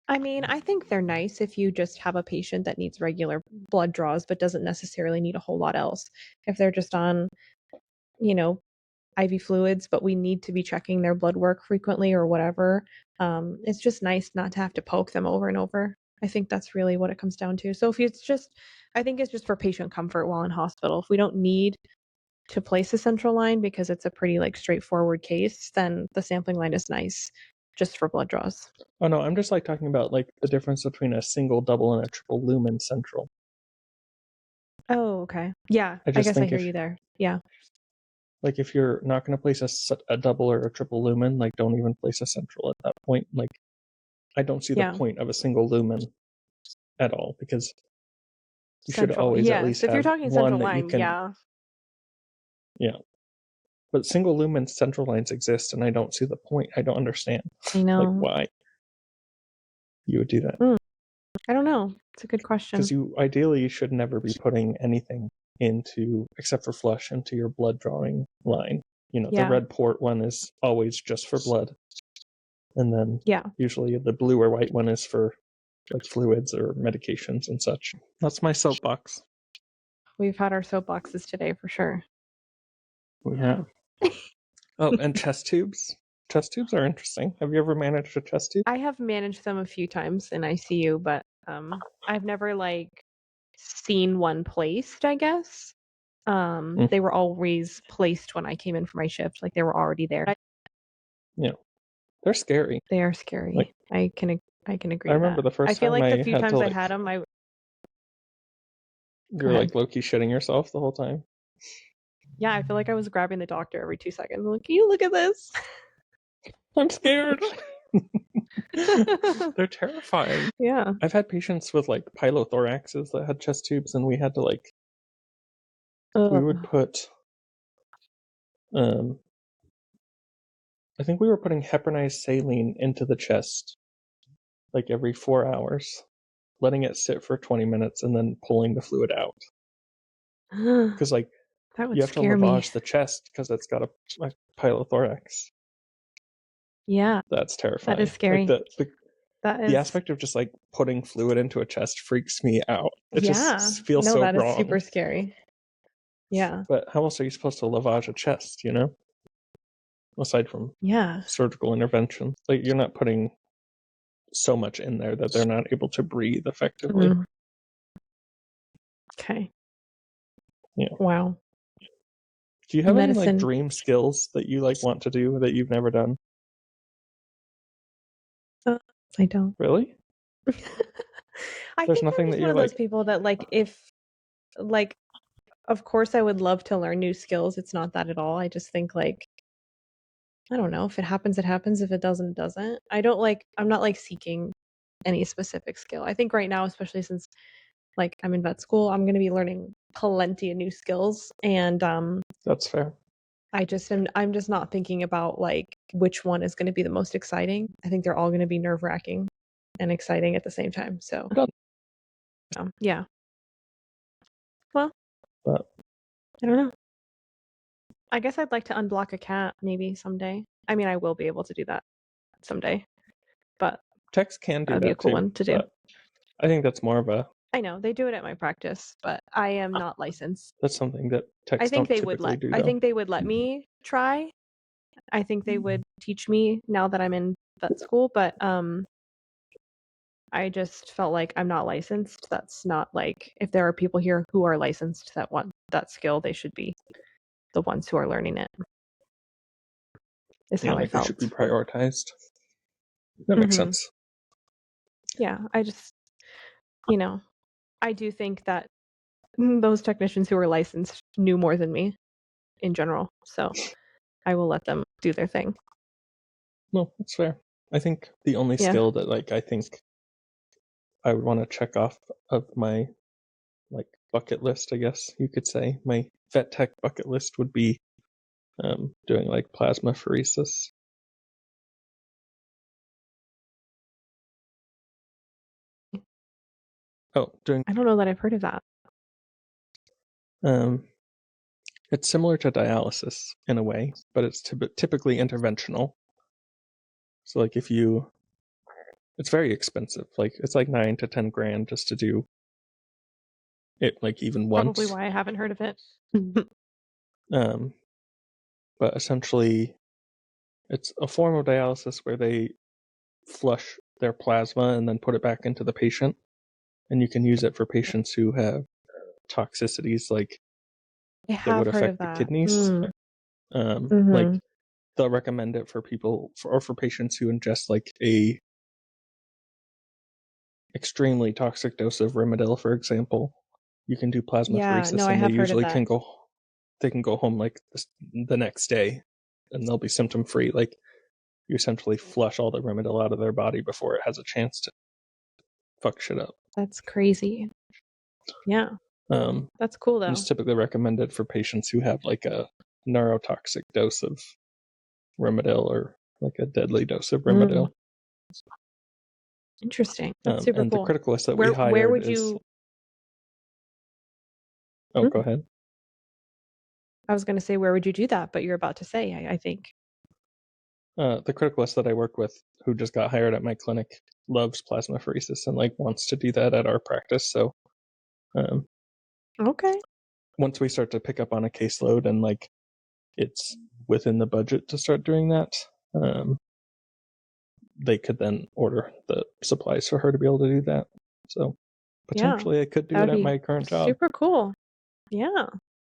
Speaker 1: I mean, I think they're nice if you just have a patient that needs regular blood draws but doesn't necessarily need a whole lot else. If they're just on, IV fluids, but we need to be checking their blood work frequently or whatever, it's just nice not to have to poke them over and over. I think that's really what it comes down to. So I think it's just for patient comfort while in hospital. If we don't need to place a central line because it's a pretty straightforward case, then the sampling line is nice just for blood draws.
Speaker 2: Oh no, I'm just talking about the difference between a single, double, and a triple lumen central.
Speaker 1: Oh, okay. Yeah,
Speaker 2: I
Speaker 1: I
Speaker 2: just
Speaker 1: guess I
Speaker 2: think
Speaker 1: hear you there. Yeah.
Speaker 2: if you're not going to place a double or a triple lumen, don't even place a central at that point. I don't see the point of a single lumen at all because you should
Speaker 1: Central.
Speaker 2: always at
Speaker 1: Yes.
Speaker 2: least
Speaker 1: If you're
Speaker 2: have
Speaker 1: talking
Speaker 2: one
Speaker 1: central
Speaker 2: that you
Speaker 1: line,
Speaker 2: can.
Speaker 1: yeah.
Speaker 2: Yeah. But single lumen central lines exist, and I don't see the point. I don't understand.
Speaker 1: I know.
Speaker 2: Why you would do that.
Speaker 1: I don't know. It's a good question.
Speaker 2: Because you should never be putting anything except for flush, into your blood drawing line. The red port one is always just for blood. And then usually the blue or white one is for like fluids or medications and such. That's my soapbox.
Speaker 1: We've had our soapboxes today for sure.
Speaker 2: We have. Oh, and chest tubes. Chest tubes are interesting. Have you ever managed a chest tube?
Speaker 1: I have managed them a few times in ICU, but I've never seen one placed, I guess. They were always placed when I came in for my shift. They were already there.
Speaker 2: Yeah. They're scary.
Speaker 1: They are scary. I can agree.
Speaker 2: I remember the first time
Speaker 1: the few times I had them,
Speaker 2: you were low-key shitting yourself the whole time.
Speaker 1: Yeah, I feel like I was grabbing the doctor every 2 seconds. I'm like, can you look at this?
Speaker 2: I'm scared. They're terrifying.
Speaker 1: Yeah.
Speaker 2: I've had patients with pylothoraxes that had chest tubes, and we had to we would put I think we were putting heparinized saline into the chest every 4 hours, letting it sit for 20 minutes, and then pulling the fluid out. Because you have to lavage the chest because it's got a pylothorax.
Speaker 1: Yeah.
Speaker 2: That's terrifying.
Speaker 1: That is scary.
Speaker 2: The aspect of just putting fluid into a chest freaks me out. It just feels so wrong.
Speaker 1: That is super scary. Yeah.
Speaker 2: But how else are you supposed to lavage a chest, Aside from surgical intervention. You're not putting so much in there that they're not able to breathe effectively.
Speaker 1: Mm-hmm. Okay.
Speaker 2: Yeah.
Speaker 1: Wow.
Speaker 2: Do you have any dream skills that you want to do that you've never done?
Speaker 1: I don't.
Speaker 2: Really?
Speaker 1: There's nothing that you're one of those people that of course I would love to learn new skills. It's not that at all. I just think I don't know, if it happens, it happens. If it doesn't, it doesn't. I'm not seeking any specific skill. I think right now, especially since I'm in vet school, I'm going to be learning plenty of new skills, and
Speaker 2: that's fair.
Speaker 1: I'm just not thinking about which one is going to be the most exciting. I think they're all going to be nerve-wracking and exciting at the same time. So yeah. Well, I don't know. I guess I'd like to unblock a cat maybe someday. I mean, I will be able to do that someday, but
Speaker 2: techs can do that. That'd be a cool one to do. I think that's more of a.
Speaker 1: I know they do it at my practice, but I am not licensed.
Speaker 2: That's something that techs don't typically do.
Speaker 1: I think they would let me try. I think they would teach me now that I'm in vet school, but I just felt like I'm not licensed. That's not if there are people here who are licensed that want that skill, they should be the ones who are learning it. Is how I felt.
Speaker 2: It should be prioritized. That makes sense.
Speaker 1: Yeah, I just, I do think that those technicians who are licensed knew more than me in general. So I will let them do their thing.
Speaker 2: No, that's fair. I think the only skill that I think I would want to check off of my bucket list, I guess you could say, my vet tech bucket list would be doing plasmapheresis. Oh,
Speaker 1: I don't know that I've heard of that.
Speaker 2: It's similar to dialysis in a way, but it's typically interventional. So it's very expensive. It's $9,000 to $10,000 just to do it even once.
Speaker 1: Probably why I haven't heard of it.
Speaker 2: But essentially it's a form of dialysis where they flush their plasma and then put it back into the patient, and you can use it for patients who have toxicities that would affect the kidneys. They'll recommend it for people for patients who ingest a extremely toxic dose of Rimadyl, for example. You can do plasmapheresis, and they usually can go home the next day, and they'll be symptom free. You essentially flush all the Rimadyl out of their body before it has a chance to fuck shit up.
Speaker 1: That's crazy. Yeah. That's cool though.
Speaker 2: It's typically recommended for patients who have a neurotoxic dose of Rimadyl or a deadly dose of Rimadyl.
Speaker 1: Interesting. That's super
Speaker 2: and
Speaker 1: cool.
Speaker 2: the criticalist that we
Speaker 1: Where
Speaker 2: hired
Speaker 1: would
Speaker 2: is...
Speaker 1: you...
Speaker 2: Oh, go ahead.
Speaker 1: I was going to say, where would you do that? But you're about to say, I think.
Speaker 2: The criticalist that I work with, who just got hired at my clinic, loves plasmapheresis and like wants to do that at our practice. So,
Speaker 1: Okay.
Speaker 2: once we start to pick up on a caseload and like it's within the budget to start doing that, they could then order the supplies for her to be able to do that. So potentially I could do it at my current job.
Speaker 1: Super cool. Yeah.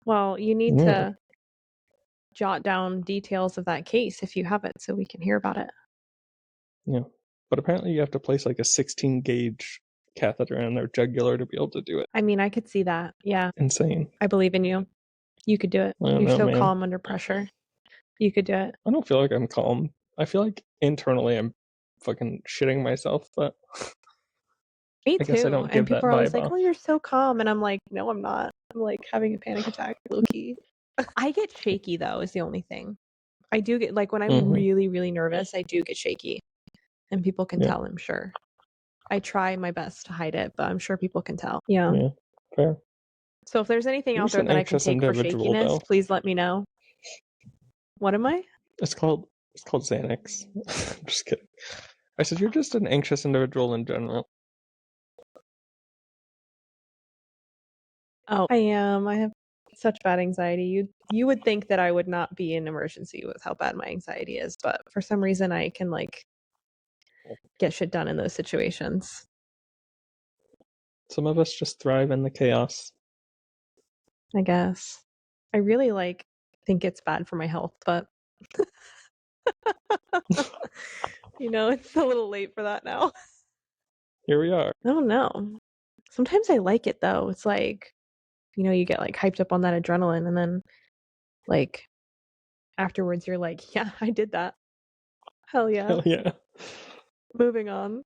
Speaker 1: Well, you need to jot down details of that case if you have it so we can hear about it.
Speaker 2: Yeah. But apparently you have to place like a 16 gauge catheter in their jugular to be able to do it.
Speaker 1: I mean, I could see that. Yeah.
Speaker 2: Insane.
Speaker 1: I believe in you. You could do it. You're so calm under pressure. You could do it.
Speaker 2: I don't feel like I'm calm. I feel like internally I'm fucking shitting myself, but
Speaker 1: me
Speaker 2: I guess
Speaker 1: too.
Speaker 2: I don't give
Speaker 1: and people
Speaker 2: that
Speaker 1: are always
Speaker 2: vibe
Speaker 1: like,
Speaker 2: off.
Speaker 1: "Oh, you're so calm," and I'm like, "No, I'm not. I'm like having a panic attack, low key." I get shaky though. Is the only thing. I do get like when I'm really, really nervous. I do get shaky, and people can tell. I'm sure. I try my best to hide it, but I'm sure people can tell. Yeah.
Speaker 2: Fair.
Speaker 1: So if there's anything out there that I can take for shakiness, please let me know. What am I?
Speaker 2: It's called Xanax. I'm just kidding. I said you're just an anxious individual in general.
Speaker 1: Oh, I am. I have such bad anxiety. You would think that I would not be in emergency with how bad my anxiety is, but for some reason I can like get shit done in those situations.
Speaker 2: Some of us just thrive in the chaos.
Speaker 1: I guess. I really like think it's bad for my health, but you know, it's a little late for that now.
Speaker 2: Here we are.
Speaker 1: I don't know. Sometimes I like it though. It's like, you know, you get like hyped up on that adrenaline and then like afterwards you're like, yeah, I did that. Hell yeah.
Speaker 2: Hell yeah.
Speaker 1: Moving on.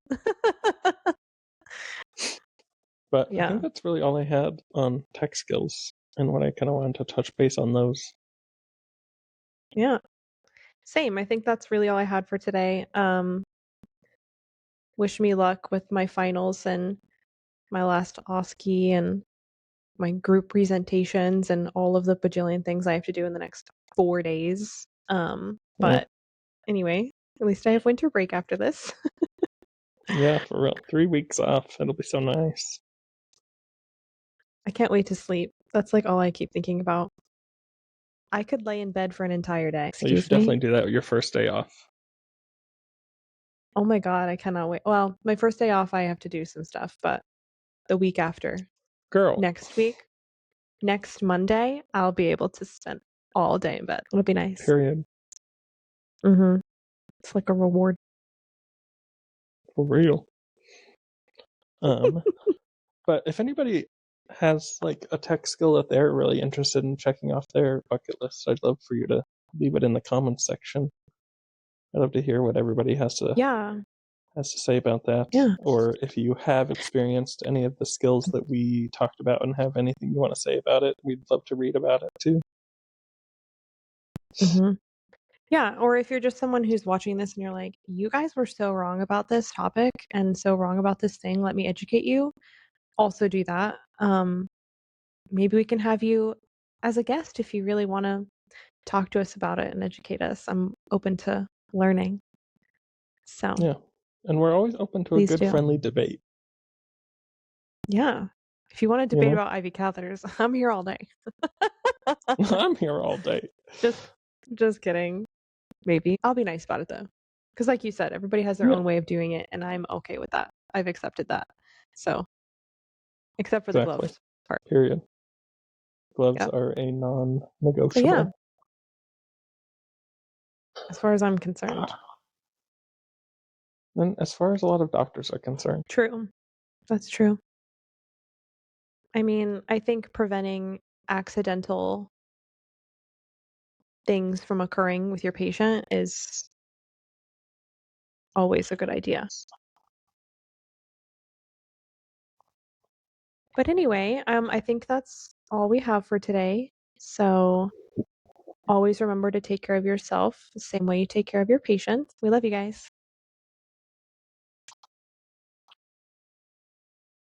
Speaker 2: But I think that's really all I had on tech skills and what I kind of wanted to touch base on those.
Speaker 1: Yeah. Same. I think that's really all I had for today. Wish me luck with my finals and my last OSCE and my group presentations and all of the bajillion things I have to do in the next 4 days. But anyway, at least I have winter break after this.
Speaker 2: Yeah, for real. 3 weeks off. It'll be so nice.
Speaker 1: I can't wait to sleep. That's like all I keep thinking about. I could lay in bed for an entire day.
Speaker 2: Well, you should definitely do that with your first day off.
Speaker 1: Oh my god, I cannot wait. Well, my first day off I have to do some stuff, but the week after.
Speaker 2: Girl.
Speaker 1: Next week, next Monday, I'll be able to spend all day in bed. It'll be nice.
Speaker 2: Period.
Speaker 1: It's like a reward.
Speaker 2: For real. But if anybody has like a tech skill that they're really interested in checking off their bucket list, I'd love for you to leave it in the comments section. I'd love to hear what everybody has to say about that.
Speaker 1: Yeah.
Speaker 2: Or if you have experienced any of the skills that we talked about and have anything you want to say about it, we'd love to read about it too.
Speaker 1: Yeah, or if you're just someone who's watching this and you're like, you guys were so wrong about this topic and so wrong about this thing, let me educate you. Also do that. Maybe we can have you as a guest if you really want to talk to us about it and educate us. I'm open to learning. So
Speaker 2: yeah, and we're always open to a good friendly debate.
Speaker 1: Yeah, if you want to debate about IV catheters, I'm here all day.
Speaker 2: I'm here all day.
Speaker 1: Just kidding. Maybe I'll be nice about it though, because like you said, everybody has their own way of doing it, and I'm okay with that. I've accepted that. So, except for the gloves part.
Speaker 2: Period. Gloves are a non-negotiable.
Speaker 1: Yeah. As far as I'm concerned.
Speaker 2: And as far as a lot of doctors are concerned.
Speaker 1: True. That's true. I mean, I think preventing accidental things from occurring with your patient is always a good idea. But anyway, I think that's all we have for today. So always remember to take care of yourself the same way you take care of your patients. We love you guys.